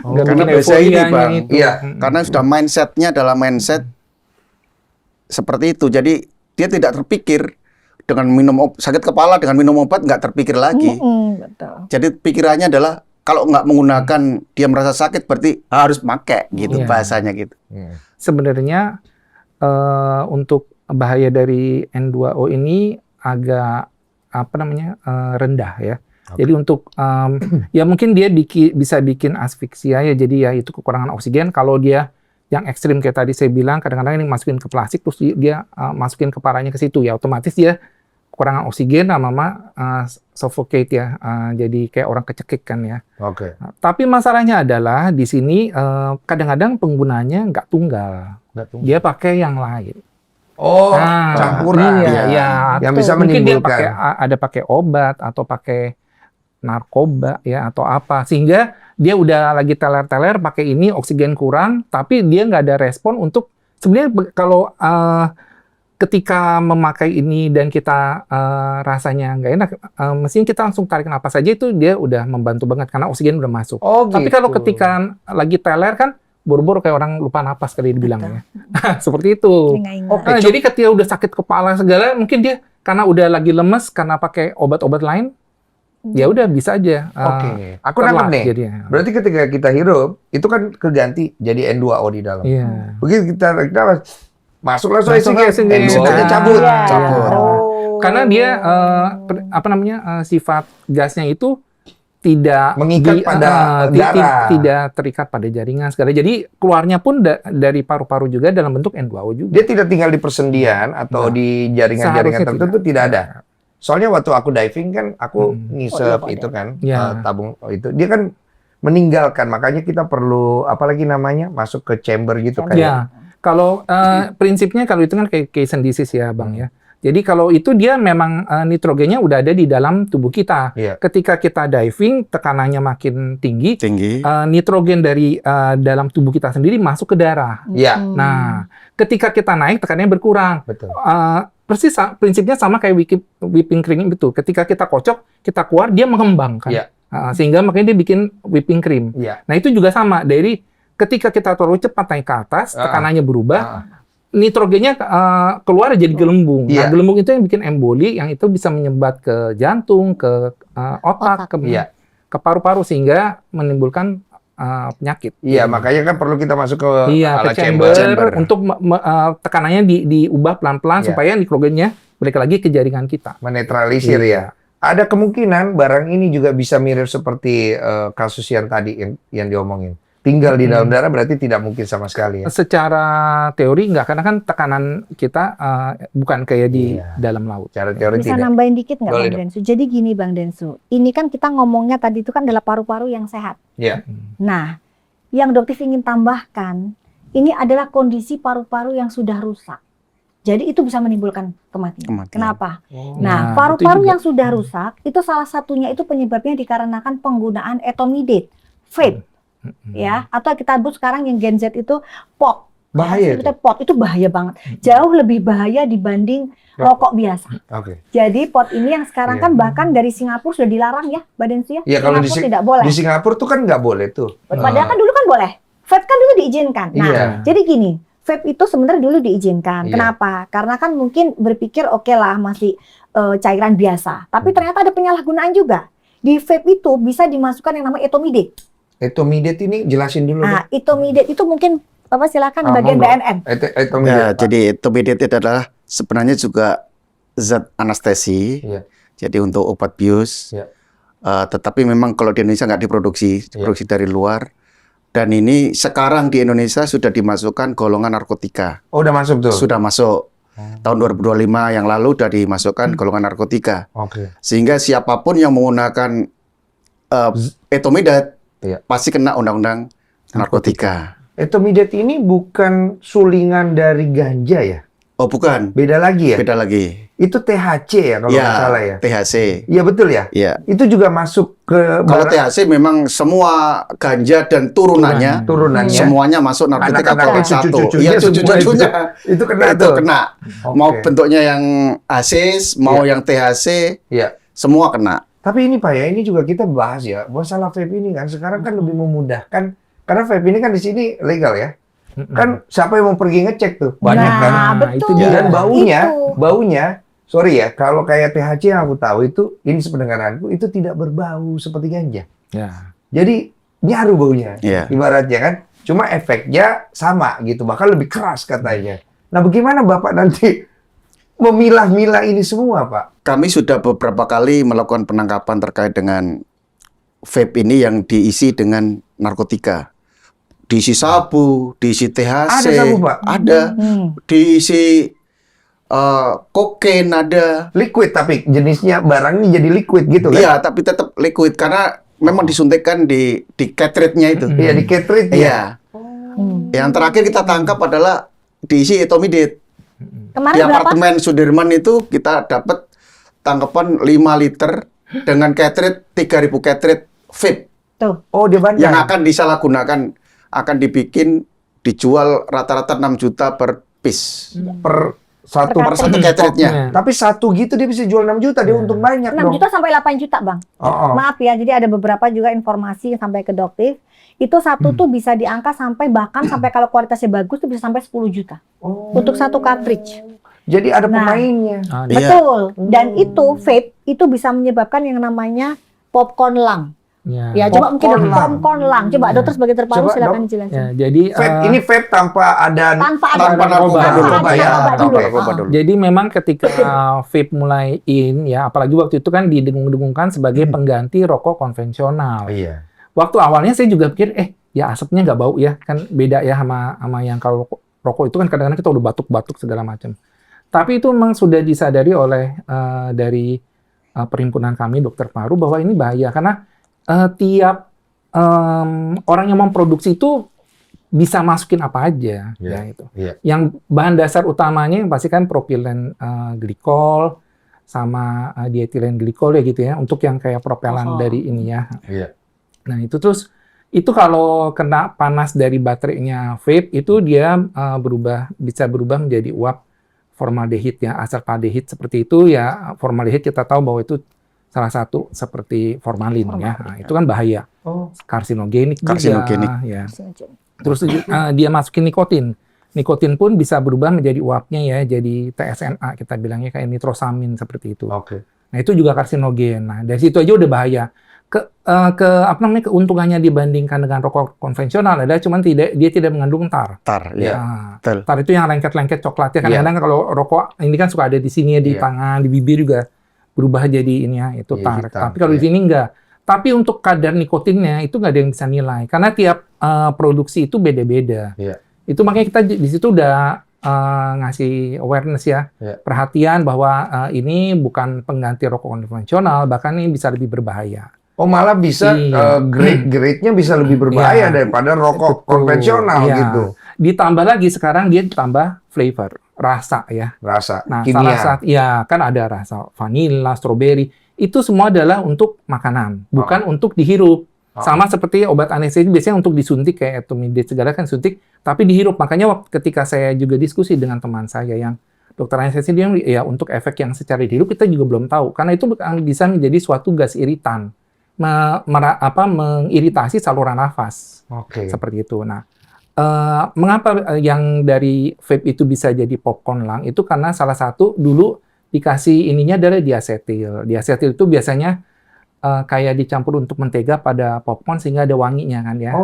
Nggak karena bikin biasanya ini, euforianya Bang. itu. Iya. Karena sudah mindsetnya adalah mindset seperti itu. Jadi dia tidak terpikir dengan sakit kepala dengan minum obat nggak terpikir lagi. Betul. Jadi pikirannya adalah kalau nggak menggunakan dia merasa sakit berarti harus pakai gitu Iya. bahasanya gitu. Sebenarnya untuk bahaya dari N2O ini agak rendah ya. Jadi untuk ya mungkin dia bisa bikin asfiksia ya, jadi ya itu kekurangan oksigen. Kalau dia yang ekstrim kayak tadi saya bilang, kadang-kadang ini masukin ke plastik terus dia masukin kepalanya ke situ ya, otomatis dia kekurangan oksigen, lama-lama suffocate ya, jadi kayak orang kecekik kan ya. Oke. Nah, tapi masalahnya adalah di sini kadang-kadang penggunanya nggak tunggal, dia pakai yang lain. Oh, Nah, campuran. Iya, ya. Yang bisa Mungkin dia menimbulkan. ada pakai obat atau pakai narkoba ya atau apa, sehingga dia udah lagi teler-teler pakai ini, oksigen kurang, tapi dia nggak ada respon untuk sebenarnya kalau ketika memakai ini dan kita rasanya nggak enak, mestinya kita langsung tarik napas saja, itu dia udah membantu banget karena oksigen udah masuk. Oh, Tapi gitu. kalau ketika lagi teler kan buru-buru kayak orang lupa napas kali dibilangnya. Seperti itu. Dia nggak ingat. Oke. Jadi ketika udah sakit kepala segala, mungkin dia karena udah lagi lemes karena pakai obat-obat lain, ya udah bisa aja. Oke. Aku telat nangkep nih. jadinya. Berarti ketika kita hirup, itu kan keganti jadi N2O di dalam. Iya. Begitu kita masuk langsung Masuk langsung N2O-nya oksigen. cabut. Iya. Cabut. Oh. Karena dia sifat gasnya itu tidak Mengikat pada darah. tidak terikat pada jaringan segala. Jadi keluarnya pun dari paru-paru juga dalam bentuk N2O juga. Dia tidak tinggal di persendian atau Nah, di jaringan-jaringan seharusnya tertentu tidak ada. Soalnya waktu aku diving kan aku ngisep Oh, iya, itu kan Ya. tabung itu. Dia kan meninggalkan, makanya kita perlu apalagi namanya masuk ke chamber gitu kan. Ya, kalau prinsipnya kalau itu kan kayak Casein disease ya, Bang ya. Jadi kalau itu dia memang nitrogennya udah ada di dalam tubuh kita. Iya. Ketika kita diving, tekanannya makin tinggi, Tinggi. nitrogen dari dalam tubuh kita sendiri masuk ke darah. Iya, Nah, ketika kita naik, tekanannya berkurang. betul. Persis prinsipnya sama kayak whipping cream itu. Ketika kita kocok, kita keluar, dia mengembang kan. Iya. Sehingga makanya dia bikin whipping cream. Iya. Nah, itu juga sama. Dari ketika kita terlalu cepat naik ke atas, tekanannya berubah, nitrogennya keluar jadi gelembung. Iya. Nah, gelembung itu yang bikin emboli, yang itu bisa menyumbat ke jantung, ke otak, Otak. Iya. ke paru-paru, sehingga menimbulkan penyakit. Iya, makanya kan perlu kita masuk ke Iya, alat ke chamber, chamber. untuk tekanannya diubah pelan-pelan Iya. supaya nikrogennya balik lagi ke jaringan kita. Menetralisir ya. Ada kemungkinan barang ini juga bisa mirip seperti kasus yang tadi yang diomongin. Tinggal di dalam darah berarti tidak mungkin sama sekali ya. Secara teori enggak, karena kan tekanan kita bukan kayak di Iya. dalam laut. Cara teori Bisa tidak. nambahin dikit nggak Boleh Bang Densu? Jadi gini Bang Densu, ini kan kita ngomongnya tadi itu kan adalah paru-paru yang sehat. Iya. Nah, yang dokter ingin tambahkan, ini adalah kondisi paru-paru yang sudah rusak. Jadi itu bisa menimbulkan kematian. Kenapa? Nah, paru-paru yang sudah rusak, itu salah satunya itu penyebabnya dikarenakan penggunaan etomidate, vape, ya, atau kita sebut sekarang yang Gen Z itu pot. Bahaya Kita pot itu bahaya banget. Jauh lebih bahaya dibanding rokok biasa. Oke. Jadi pot ini yang sekarang kan bahkan dari Singapura sudah dilarang ya, Badan Su ya. Iya, kalau Singapura tidak boleh. di Singapura tuh kan nggak boleh tuh. Padahal kan dulu kan boleh. Vape kan dulu diizinkan. Nah, Iya. jadi gini, vape itu sebenarnya dulu diizinkan. Iya. Kenapa? Karena kan mungkin berpikir oke lah masih cairan biasa. Tapi ternyata ada penyalahgunaan juga. Di vape itu bisa dimasukkan yang namanya etomidate. Etomidate ini jelasin dulu. Nah, etomidate itu mungkin Bapak silakan Ah, bagian monggo. BNN. Etomidate. Ya, jadi etomidate itu adalah sebenarnya juga zat anestesi. Iya. Jadi untuk obat bius. Iya. Tetapi memang kalau di Indonesia nggak diproduksi, diproduksi dari luar. Dan ini sekarang di Indonesia sudah dimasukkan golongan narkotika. Oh, udah masuk tuh. Sudah masuk. Tahun 2025 yang lalu sudah dimasukkan golongan narkotika. Oke. Sehingga siapapun yang menggunakan etomidate Iya. pasti kena undang-undang narkotika. Etomidate ini bukan sulingan dari ganja ya? Oh, bukan. Beda lagi ya? Beda lagi. Itu THC ya kalau nggak salah ya? THC. Iya betul ya? Ya. Itu juga masuk ke Kalau barang- THC memang semua ganja dan turunannya turunannya. semuanya masuk narkotika Anak-anak paket satu. cucu-cucunya Iya, semua cucu-cucunya. itu kena Itu tuh. kena. Oke. Mau bentuknya yang asis, mau Iya. yang THC, Iya. semua kena. Tapi ini Pak ya, ini juga kita bahas ya, masalah vape ini kan sekarang kan lebih memudahkan karena vape ini kan di sini legal ya. Kan siapa yang mau pergi ngecek tuh? Banyak Nah, kan. betul. itu dia. Dan Itu. baunya, sorry ya, kalau kayak THC yang aku tahu itu, ini sependengaranku, itu tidak berbau seperti ganja. Ya. Jadi nyaru baunya, Iya. ibaratnya kan. Cuma efeknya sama gitu, bahkan lebih keras katanya. Nah, bagaimana Bapak nanti memilah-milah ini semua, Pak? Kami sudah beberapa kali melakukan penangkapan terkait dengan vape ini yang diisi dengan narkotika. Diisi sabu, diisi THC, Ada sabu, Pak? ada, diisi kokain ada. Liquid tapi jenisnya barang ini jadi liquid gitu kan? Iya, tapi tetap liquid karena memang disuntikkan di cartridge-nya itu. Iya, di cartridge ya. Iya. Yang terakhir kita tangkap adalah diisi etomidate. Kemarin Di berapa? apartemen Sudirman itu kita dapat tangkapan 5 liter dengan cartridge 3.000 cartridge vape Tuh. Oh, dia bandar. yang akan disalahgunakan, akan dibikin dijual rata-rata 6 juta per piece. per satu Per Satu cartridge-nya. Tapi satu gitu dia bisa jual 6 juta, dia untung banyak 6 dong. juta sampai 8 juta, Bang. Oh, oh. Maaf ya, jadi ada beberapa juga informasi yang sampai ke dokter. Itu satu tuh bisa diangkat sampai bahkan sampai kalau kualitasnya bagus tuh bisa sampai 10 juta Oh. untuk satu cartridge. Jadi ada Nah. pemainnya. Ah, Iya. Betul. Dan itu vape itu bisa menyebabkan yang namanya popcorn lung. Ya, coba mungkin Popcorn lung. popcorn lung. Coba dokter sebagai terparu Coba, silakan Dok. dijelasin. Ya, jadi Vape, ini vape tanpa ada Tanpa ada Tanpa narkoba tanpa dulu. ada ya. narkoba Tanpa dulu. narkoba Ah. dulu. jadi memang ketika vape mulai in ya, apalagi waktu itu kan didengung-dengungkan sebagai pengganti rokok konvensional. Iya. Waktu awalnya saya juga pikir, ya asapnya nggak bau ya, kan beda ya sama yang kalau rokok itu kan kadang-kadang kita udah batuk-batuk segala macam. Tapi itu memang sudah disadari oleh dari perhimpunan kami dokter paru bahwa ini bahaya karena tiap orang yang memproduksi itu bisa masukin apa aja, Iya, ya itu. iya. Yang bahan dasar utamanya yang pasti kan propilen glikol sama dietilen glikol ya gitu ya, untuk yang kayak propelan dari ini ya. Iya. Nah itu terus itu kalau kena panas dari baterainya vape itu dia bisa berubah menjadi uap formaldehid ya, aspartaldehid seperti itu ya. Formaldehid kita tahu bahwa itu salah satu seperti formalin ya. Nah, itu kan bahaya, Oh. karsinogenik Karsinogenik. juga ya. Terus dia masukin nikotin. Nikotin pun bisa berubah menjadi uapnya ya, jadi TSNA kita bilangnya kayak nitrosamin seperti itu. Oke. Nah, itu juga karsinogen. Nah, dari situ aja udah bahaya. keuntungannya dibandingkan dengan rokok konvensional adalah cuman dia tidak mengandung tar. Tar, ya. Nah, Betul. tar itu yang lengket-lengket coklatnya. Kadang-kadang kalau rokok ini kan suka ada di sini di tangan, di bibir juga berubah jadi ini ya, itu tar. hitam, Tapi kalau di sini enggak. Tapi untuk kadar nikotinnya itu nggak ada yang bisa nilai karena tiap produksi itu beda-beda. Iya. Itu makanya kita di situ udah ngasih awareness ya, perhatian bahwa ini bukan pengganti rokok konvensional, bahkan ini bisa lebih berbahaya. Oh, malah bisa grade-nya bisa lebih berbahaya daripada rokok konvensional gitu. Ditambah lagi sekarang dia ditambah flavor, rasa ya. Rasa Nah, kimia. rasa ya kan ada rasa vanilla, strawberry. Itu semua adalah untuk makanan, bukan untuk dihirup. Sama seperti obat anestesi biasanya untuk disuntik kayak etomidate segala kan suntik, tapi dihirup. Makanya ketika saya juga diskusi dengan teman saya yang dokter anestesi dia ya untuk efek yang secara dihirup kita juga belum tahu karena itu bisa menjadi suatu gas iritan, mengiritasi saluran nafas. Seperti itu. Nah, mengapa yang dari vape itu bisa jadi popcorn lung? Itu karena salah satu dulu dikasih ininya adalah diasetil. Diasetil itu biasanya kayak dicampur untuk mentega pada popcorn sehingga ada wanginya kan ya.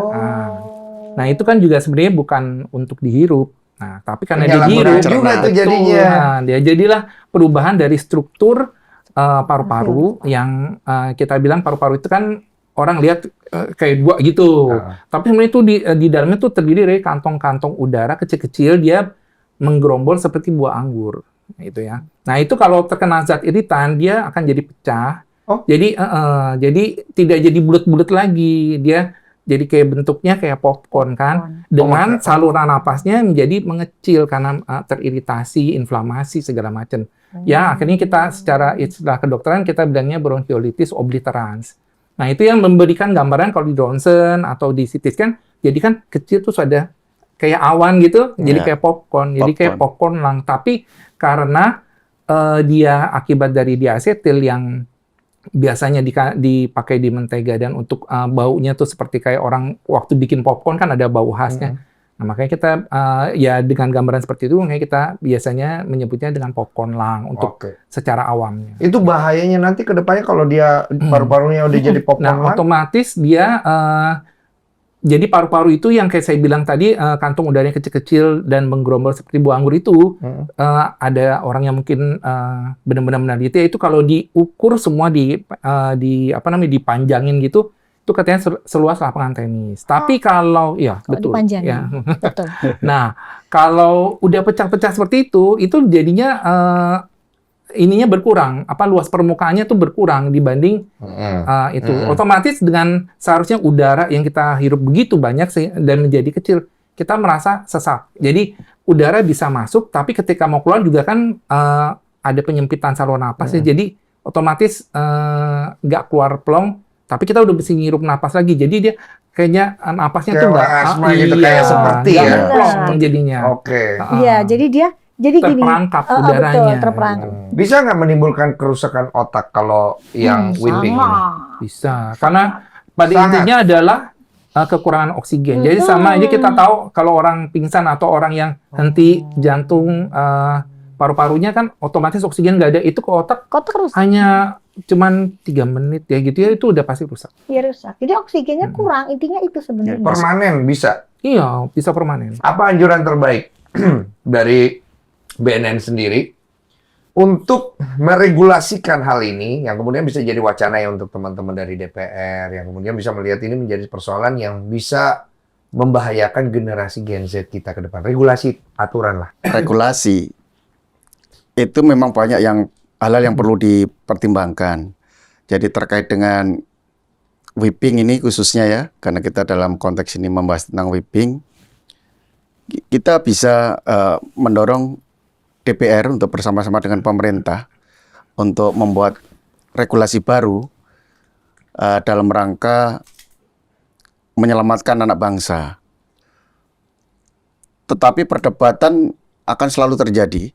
Nah, itu kan juga sebenarnya bukan untuk dihirup. Nah, tapi karena dihirup juga tuh jadinya. Nah, dia jadilah perubahan dari struktur paru-paru yang kita bilang paru-paru itu kan orang lihat kayak dua gitu. Tapi sebenarnya itu di dalamnya tuh terdiri dari kantong-kantong udara kecil-kecil, dia menggerombol seperti buah anggur gitu ya. Nah, itu kalau terkena zat iritan dia akan jadi pecah. Jadi tidak jadi bulat-bulat lagi, dia jadi kayak bentuknya kayak popcorn kan, dengan saluran napasnya menjadi mengecil karena teriritasi, inflamasi segala macam. Ya akhirnya kita secara istilah kedokteran kita bilangnya bronkiolitis obliterans. Nah itu yang memberikan gambaran kalau di Ronsen atau di CT scan, jadi kan kecil tuh ada kayak awan gitu, jadi kayak popcorn, jadi kayak popcorn lung. Tapi karena dia akibat dari diasetil yang biasanya dipakai di mentega dan untuk baunya tuh seperti kayak orang waktu bikin popcorn kan ada bau khasnya. Nah, makanya kita ya dengan gambaran seperti itu makanya kita biasanya menyebutnya dengan popcorn lung untuk secara awamnya. Itu bahayanya nanti ke depannya kalau dia paru-parunya udah jadi popcorn lung. Nah, otomatis dia jadi paru-paru itu yang kayak saya bilang tadi kantung udaranya kecil-kecil dan menggerombol seperti buah anggur itu ada orang yang mungkin benar-benar meneliti itu kalau diukur semua dipanjangin gitu itu katanya seluas lapangan tenis. Tapi kalau betul ya. Betul. Nah, kalau udah pecah-pecah seperti itu jadinya ininya berkurang, luas permukaannya tuh berkurang dibanding itu. Otomatis dengan seharusnya udara yang kita hirup begitu banyak dan menjadi kecil, kita merasa sesak. Jadi udara bisa masuk, tapi ketika mau keluar juga kan ada penyempitan saluran napas ya. Jadi otomatis nggak keluar plong, tapi kita udah bisa ngirup napas lagi. Jadi dia kayaknya napasnya tuh nggak asma gitu kayak seperti ya. Plong jadinya. Iya, jadi dia gini, terperangkap udaranya. Betul, terperangkap. Bisa nggak menimbulkan kerusakan otak kalau yang whipping ini? Bisa, karena pada intinya adalah kekurangan oksigen. Jadi sama aja kita tahu kalau orang pingsan atau orang yang henti jantung, paru-parunya kan otomatis oksigen nggak ada. Itu ke otak rusak. hanya cuman 3 menit ya gitu ya, itu udah pasti rusak. Iya rusak. Jadi oksigennya kurang, intinya itu sebenarnya. Permanen bisa? Iya, bisa permanen. Apa anjuran terbaik dari BNN sendiri untuk meregulasikan hal ini yang kemudian bisa jadi wacana ya untuk teman-teman dari DPR yang kemudian bisa melihat ini menjadi persoalan yang bisa membahayakan generasi Gen Z kita ke depan. Regulasi, aturan lah. Regulasi itu memang banyak hal-hal yang perlu dipertimbangkan. Jadi terkait dengan whipping ini khususnya ya, karena kita dalam konteks ini membahas tentang whipping, kita bisa mendorong DPR untuk bersama-sama dengan pemerintah untuk membuat regulasi baru dalam rangka menyelamatkan anak bangsa. Tetapi perdebatan akan selalu terjadi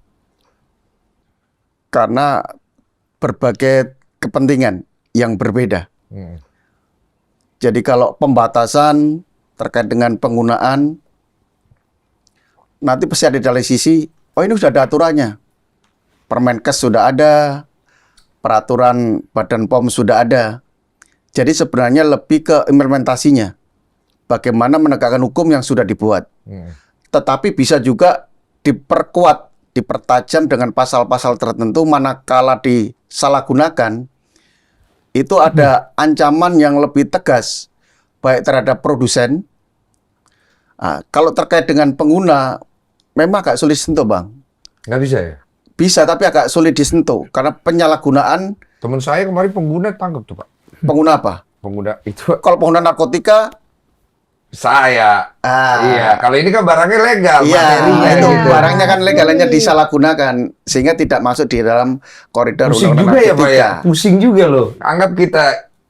karena berbagai kepentingan yang berbeda. Jadi kalau pembatasan terkait dengan penggunaan, nanti pasti ada dari sisi, ini sudah ada aturannya. Permenkes sudah ada, peraturan Badan POM sudah ada. Jadi sebenarnya lebih ke implementasinya. Bagaimana menegakkan hukum yang sudah dibuat. Tetapi bisa juga diperkuat, dipertajam dengan pasal-pasal tertentu manakala disalahgunakan. Itu ada ancaman yang lebih tegas baik terhadap produsen. Kalau terkait dengan pengguna memang agak sulit disentuh, Bang. Nggak bisa ya? Bisa, tapi agak sulit disentuh karena penyalahgunaan. Teman saya kemarin pengguna tangkap tuh Pak. Pengguna apa? Pengguna itu Kalau pengguna narkotika, saya. Iya, kalau ini kan barangnya legal, materinya itu gitu. barangnya kan legal, hanya disalahgunakan sehingga tidak masuk di dalam koridor Pusing undang-undang juga ya Pak narkotika. ya? Pusing juga loh. Anggap kita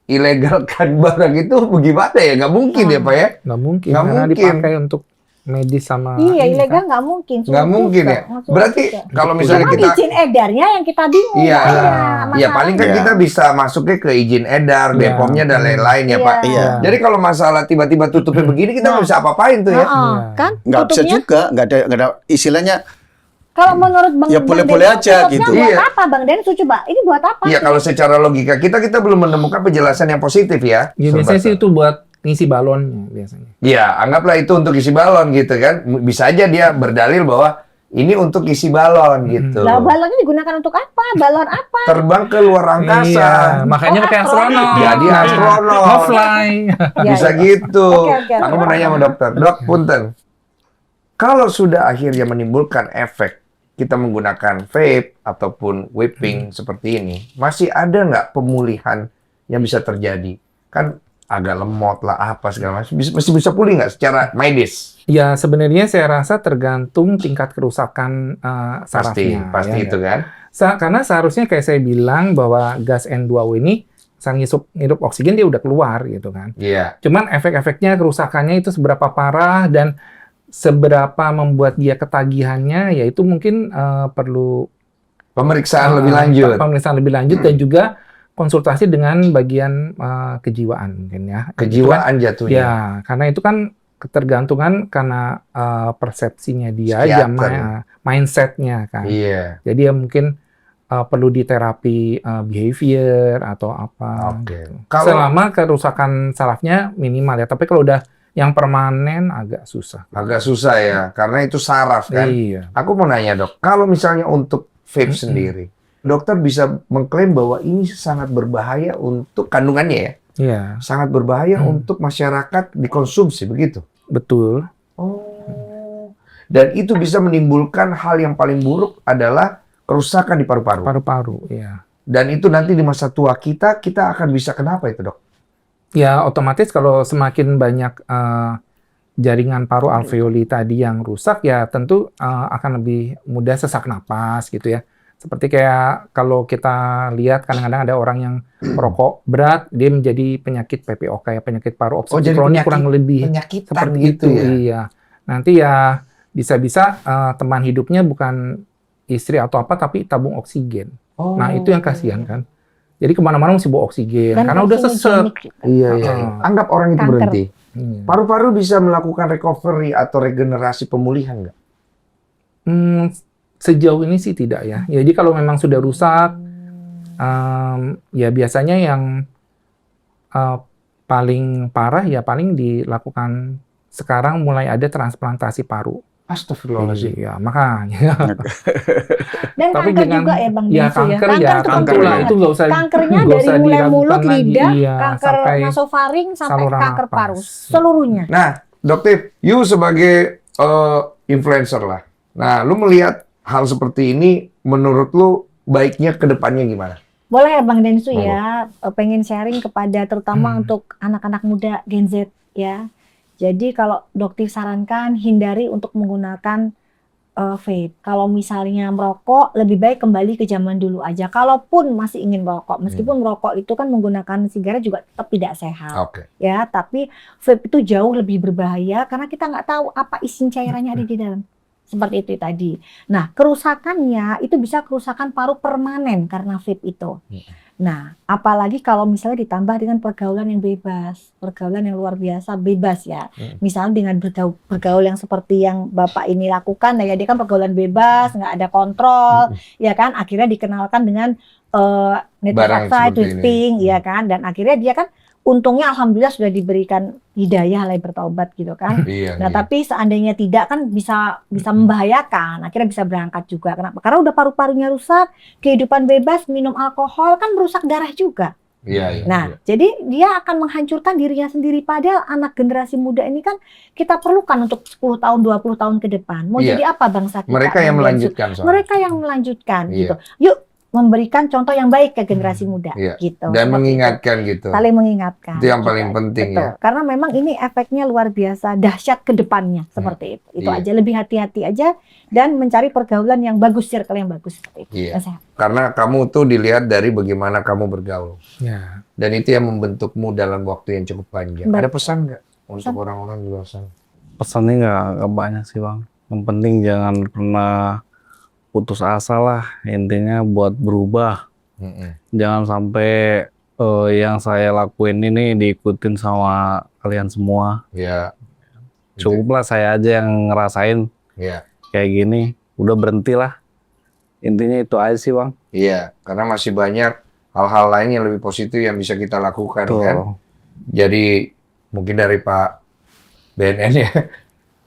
ilegalkan barang itu bagaimana ya? Nggak mungkin ya Pak ya? Nggak mungkin, Nggak karena mungkin. dipakai untuk medis sama Iya, ini, ilegal kan. nggak mungkin. Nggak sulit mungkin juga, ya? sulit Berarti juga. kalau misalnya Cuma kita... izin edarnya yang kita bingung. Iya, Iya, iya masalahnya. paling kan Iya. kita bisa masuknya ke izin edar, Iya. Bepomnya dan lain-lain ya Iya. Pak. Iya. Jadi kalau masalah tiba-tiba tutupnya begini kita nggak bisa apa-apain tuh ya. Heeh, kan? Nggak bisa Tutupnya, juga, nggak ada istilahnya. kalau menurut Bang Ya, Bang boleh-boleh Den, aja tutupnya gitu. Buat Iya. apa Bang Den? Coba, ini buat apa? Iya kalau secara logika kita belum menemukan penjelasan yang positif ya. Ya, biasanya sih Sobat. itu buat ngisi balonnya biasanya. Ya anggaplah itu untuk isi balon gitu kan. Bisa aja dia berdalil bahwa ini untuk isi balon gitu. Lah balonnya digunakan untuk apa? Balon apa? Terbang ke luar Iya, angkasa. makanya pakai astronot. Jadi astronot. Nge-fly. Ya, Bisa ya. gitu. Oke. Aku mau nanya sama dokter. Dok, punten. Kalau sudah akhirnya menimbulkan efek kita menggunakan vape ataupun vaping seperti ini, masih ada nggak pemulihan yang bisa terjadi? Kan agak lemot lah apa segala macam. Masih bisa pulih nggak secara medis? Ya sebenarnya saya rasa tergantung tingkat kerusakan sarafnya. Pasti ya. itu kan. Karena seharusnya kayak saya bilang bahwa gas N2O ini saat ngirup oksigen dia udah keluar gitu kan. Iya. Cuman efek-efeknya kerusakannya itu seberapa parah dan seberapa membuat dia ketagihannya, yaitu mungkin perlu Pemeriksaan lebih lanjut. Pemeriksaan lebih lanjut dan juga konsultasi dengan bagian kejiwaan mungkin ya. Kejiwaan jatuhnya. Ya, karena itu kan ketergantungan karena persepsinya dia, aja Psikiater. mindsetnya kan. Iya. Jadi ya mungkin perlu diterapi behavior atau apa. Oke. gitu. Kalau- Selama kerusakan sarafnya minimal ya. Tapi kalau udah yang permanen agak susah. Agak susah ya, karena itu saraf kan. Iya. Aku mau nanya dok, kalau misalnya untuk vape sendiri, dokter bisa mengklaim bahwa ini sangat berbahaya untuk kandungannya ya, Iya, sangat berbahaya untuk masyarakat dikonsumsi begitu. betul. Oh. Dan itu bisa menimbulkan hal yang paling buruk adalah kerusakan di paru-paru. Paru-paru, iya. Dan itu nanti di masa tua kita akan bisa kenapa itu dok? Ya otomatis kalau semakin banyak jaringan paru alveoli tadi yang rusak ya tentu akan lebih mudah sesak napas gitu ya. Seperti kayak kalau kita lihat kadang-kadang ada orang yang merokok berat dia menjadi penyakit PPOK ya, penyakit paru obstruktif jadi kronik kurang lebih penyakitan seperti gitu itu ya? iya. Nanti ya bisa-bisa teman hidupnya bukan istri atau apa tapi tabung oksigen. Oh. Nah itu yang kasihan kan. Jadi kemana-mana mesti bawa oksigen Dan karena udah sesek. oksinogenik. Iya, iya. Anggap orang itu Kanker. berhenti. Iya. Paru-paru bisa melakukan recovery atau regenerasi pemulihan nggak? Sejauh ini sih tidak ya. Jadi kalau memang sudah rusak, ya biasanya yang paling parah ya paling dilakukan sekarang mulai ada transplantasi paru. Astagfirullahaladzim. Iya, makanya. Dan Tapi kanker jangan- juga ya Bang Ya Densu kanker Kanker ya, tuh kanker penting ya. banget. itu nggak usah. Kankernya nggak dari usah mulai diragukan mulut, lagi. lidah, Iya, kanker sampai nasofaring, sampai saluran kanker napas. paru. Seluruhnya. Nah, Dokter, you sebagai influencer lah. Nah, lu melihat hal seperti ini, menurut lu baiknya ke depannya gimana? Boleh ya Bang Densu ya, pengen sharing kepada terutama untuk anak-anak muda Gen Z ya. Jadi kalau dokter sarankan hindari untuk menggunakan vape. Kalau misalnya merokok, lebih baik kembali ke zaman dulu aja. Kalaupun masih ingin merokok, meskipun merokok itu kan menggunakan sigaret juga tetap tidak sehat. Oke. Ya, tapi vape itu jauh lebih berbahaya karena kita nggak tahu apa isi cairannya ada di dalam. Seperti itu tadi. Nah, kerusakannya itu bisa kerusakan paru permanen karena vape itu. Nah, apalagi kalau misalnya ditambah dengan pergaulan yang bebas, pergaulan yang luar biasa bebas ya. Misalnya dengan bergaul yang seperti yang Bapak ini lakukan, ya dia kan pergaulan bebas, nggak ada kontrol, ya kan. Akhirnya dikenalkan dengan nitric Barang oxide, seperti ini. twisting, ya kan. Dan akhirnya dia kan untungnya alhamdulillah sudah diberikan hidayah lah bertobat gitu kan. Iya. Nah, tapi seandainya tidak kan bisa membahayakan. Akhirnya bisa berangkat juga. Kenapa? Karena udah paru-parunya rusak, kehidupan bebas, minum alkohol kan merusak darah juga. Iya. Nah, jadi dia akan menghancurkan dirinya sendiri. Padahal anak generasi muda ini kan kita perlukan untuk 10 tahun, 20 tahun ke depan. Mau Iya. jadi apa bangsa kita? Mereka yang melanjutkan soalnya. Mereka yang melanjutkan Iya. gitu. Yuk memberikan contoh yang baik ke generasi muda Iya. gitu. Dan Seperti mengingatkan gitu. itu. Saling mengingatkan. Itu yang gitu. paling penting Betul. ya. Karena memang ini efeknya luar biasa dahsyat ke depannya seperti itu. Itu Iya. aja, lebih hati-hati aja dan mencari pergaulan yang bagus, circle yang bagus seperti itu. Iya. Yang sehat. Karena kamu tuh dilihat dari bagaimana kamu bergaul. Ya. Dan itu yang membentukmu dalam waktu yang cukup panjang. Betul. Ada pesan nggak untuk orang-orang di luar sana? Pesannya nggak banyak sih Bang. Yang penting jangan pernah putus asa lah. Intinya buat berubah. Jangan sampai yang saya lakuin ini diikutin sama kalian semua. Ya. Cukuplah saya aja yang ngerasain Iya. kayak gini. Udah berhentilah. Intinya itu aja sih Bang. Iya, karena masih banyak hal-hal lain yang lebih positif yang bisa kita lakukan Betul. kan. Jadi mungkin dari Pak BNN ya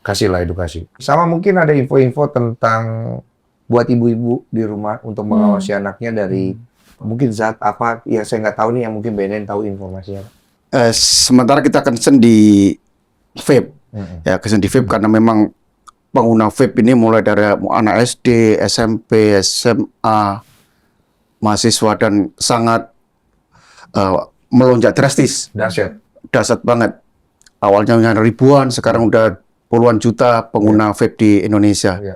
kasihlah edukasi. Sama mungkin ada info-info tentang buat ibu-ibu di rumah untuk mengawasi anaknya dari mungkin zat apa yang saya nggak tahu nih yang mungkin BNN tahu informasinya. Sementara kita concern di vape, ya concern di vape karena memang pengguna vape ini mulai dari anak SD, SMP, SMA, mahasiswa dan sangat melonjak drastis, dahsyat banget. Awalnya hanya ribuan, sekarang udah puluhan juta pengguna vape di Indonesia. Iya.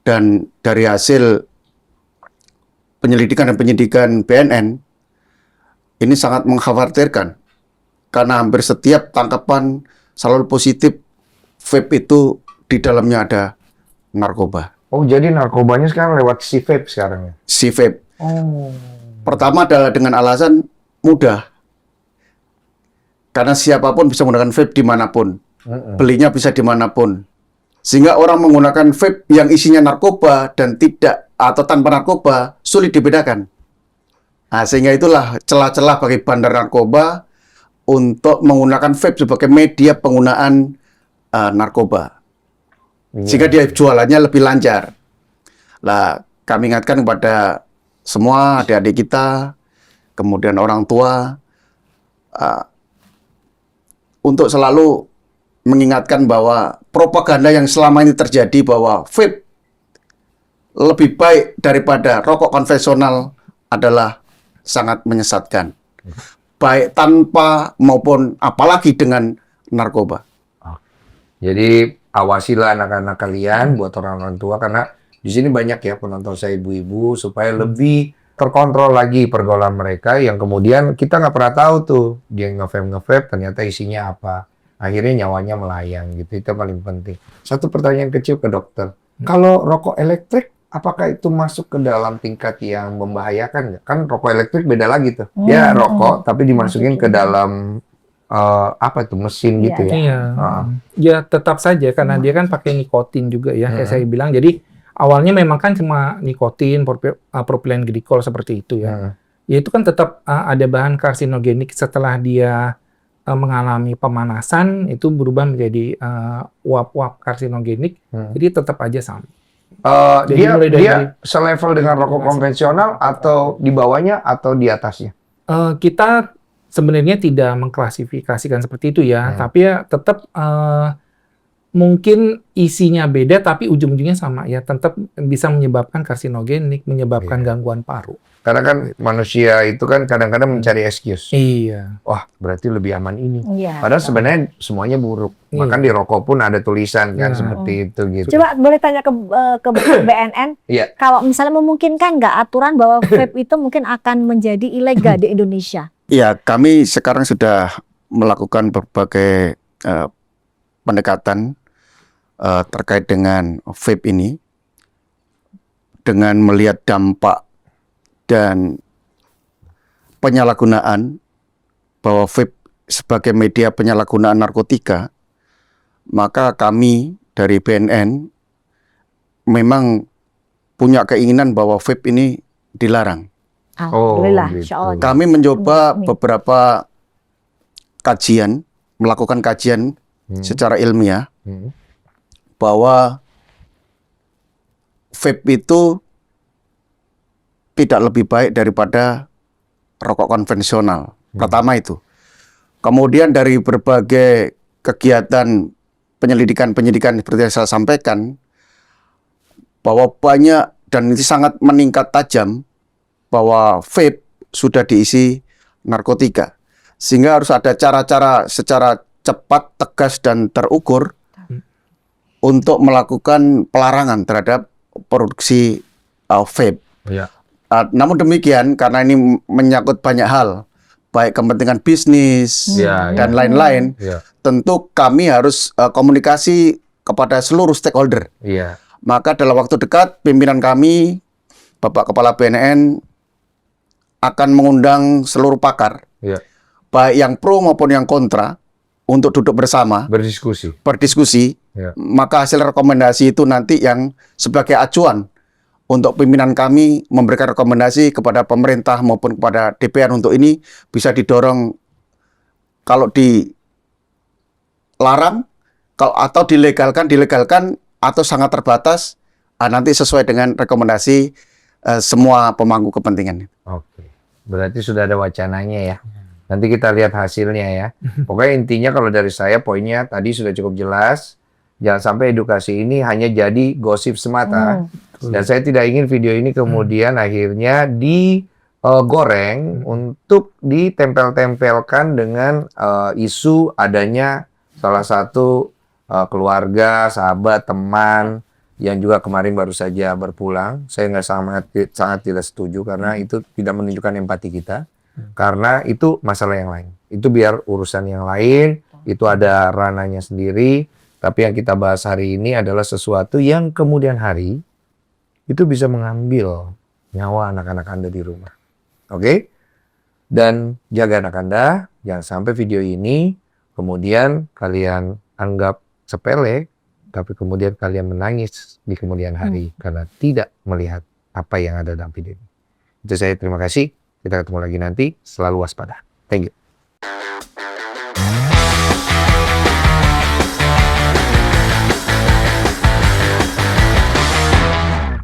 Dan dari hasil penyelidikan dan penyidikan BNN ini sangat mengkhawatirkan karena hampir setiap tangkapan selalu positif vape itu di dalamnya ada narkoba. Oh, jadi narkobanya sekarang lewat si vape sekarang ya? Si vape. Oh. Pertama adalah dengan alasan mudah. Karena siapapun bisa menggunakan vape dimanapun. Belinya bisa dimanapun. Sehingga orang menggunakan vape yang isinya narkoba dan tidak atau tanpa narkoba sulit dibedakan. Nah, sehingga itulah celah-celah bagi bandar narkoba untuk menggunakan vape sebagai media penggunaan narkoba. Sehingga dia jualannya lebih lancar. Lah, kami ingatkan kepada semua adik-adik kita, kemudian orang tua, untuk selalu mengingatkan bahwa propaganda yang selama ini terjadi bahwa vape lebih baik daripada rokok konvensional adalah sangat menyesatkan. Baik tanpa maupun apalagi dengan narkoba. Jadi awasilah anak-anak kalian buat orang-orang tua karena di sini banyak ya penonton saya ibu-ibu supaya lebih terkontrol lagi pergaulan mereka yang kemudian kita nggak pernah tahu tuh dia nge-vape ternyata isinya apa. Akhirnya nyawanya melayang gitu, itu paling penting. Satu pertanyaan kecil ke dokter. Kalau rokok elektrik, apakah itu masuk ke dalam tingkat yang membahayakan nggak? Kan rokok elektrik beda lagi tuh. Dia rokok, tapi dimasukin ke dalam apa tuh mesin gitu ya? Iya. Ya tetap saja karena dia kan pakai nikotin juga ya, kayak saya bilang. Jadi awalnya memang kan cuma nikotin, propilen glikol seperti itu ya. Ya itu kan tetap ada bahan karsinogenik setelah dia mengalami pemanasan itu berubah menjadi uap-uap karsinogenik, jadi tetap aja sama. Jadi Dia selevel dengan rokok konvensional atau di bawahnya atau di atasnya? Kita sebenarnya tidak mengklasifikasikan seperti itu ya, tapi ya tetap mungkin isinya beda tapi ujung-ujungnya sama ya, tetap bisa menyebabkan karsinogenik, menyebabkan gangguan paru. Karena kan manusia itu kan kadang-kadang mencari excuse. Iya. Wah, berarti lebih aman ini. Iya. Padahal sebenarnya semuanya buruk. Bahkan di rokok pun ada tulisan kan seperti itu gitu. Coba boleh tanya ke BNN, Iya. kalau misalnya memungkinkan nggak aturan bahwa vape itu mungkin akan menjadi ilegal di Indonesia? Ya, kami sekarang sudah melakukan berbagai pendekatan terkait dengan vape ini dengan melihat dampak dan penyalahgunaan bahwa vape sebagai media penyalahgunaan narkotika, maka kami dari BNN memang punya keinginan bahwa vape ini dilarang. Alhamdulillah, gitu. insya Allah. Kami mencoba beberapa melakukan kajian secara ilmiah Hmm. bahwa vape itu tidak lebih baik daripada rokok konvensional. Pertama itu. Kemudian dari berbagai kegiatan penyidikan seperti yang saya sampaikan, bahwa banyak dan ini sangat meningkat tajam bahwa vape sudah diisi narkotika. Sehingga harus ada cara-cara secara cepat, tegas, dan terukur untuk melakukan pelarangan terhadap produksi vape. Ya. Namun demikian, karena ini menyangkut banyak hal, baik kepentingan bisnis Ya, dan lain-lain, Ya. tentu kami harus komunikasi kepada seluruh stakeholder. Iya. Maka dalam waktu dekat, pimpinan kami, Bapak Kepala BNN, akan mengundang seluruh pakar, Iya. baik yang pro maupun yang kontra, untuk duduk bersama, berdiskusi. Ya. Maka hasil rekomendasi itu nanti yang sebagai acuan untuk pimpinan kami memberikan rekomendasi kepada pemerintah maupun kepada DPR untuk ini bisa didorong, kalau dilarang atau dilegalkan atau sangat terbatas, nanti sesuai dengan rekomendasi semua pemangku kepentingan. Oke. Berarti sudah ada wacananya ya. Nanti kita lihat hasilnya ya. Pokoknya intinya kalau dari saya poinnya tadi sudah cukup jelas. Jangan sampai edukasi ini hanya jadi gosip semata. Dan saya tidak ingin video ini kemudian akhirnya digoreng untuk ditempel-tempelkan dengan isu adanya salah satu keluarga, sahabat, teman yang juga kemarin baru saja berpulang. Saya sangat tidak setuju karena itu tidak menunjukkan empati kita. Karena itu masalah yang lain. Itu biar urusan yang lain, itu ada ranahnya sendiri. Tapi yang kita bahas hari ini adalah sesuatu yang kemudian hari itu bisa mengambil nyawa anak-anak Anda di rumah. Oke? Dan jaga anak Anda, jangan sampai video ini kemudian kalian anggap sepele, tapi kemudian kalian menangis di kemudian hari karena tidak melihat apa yang ada dalam video ini. Itu saya, terima kasih. Kita ketemu lagi nanti. Selalu waspada. Thank you.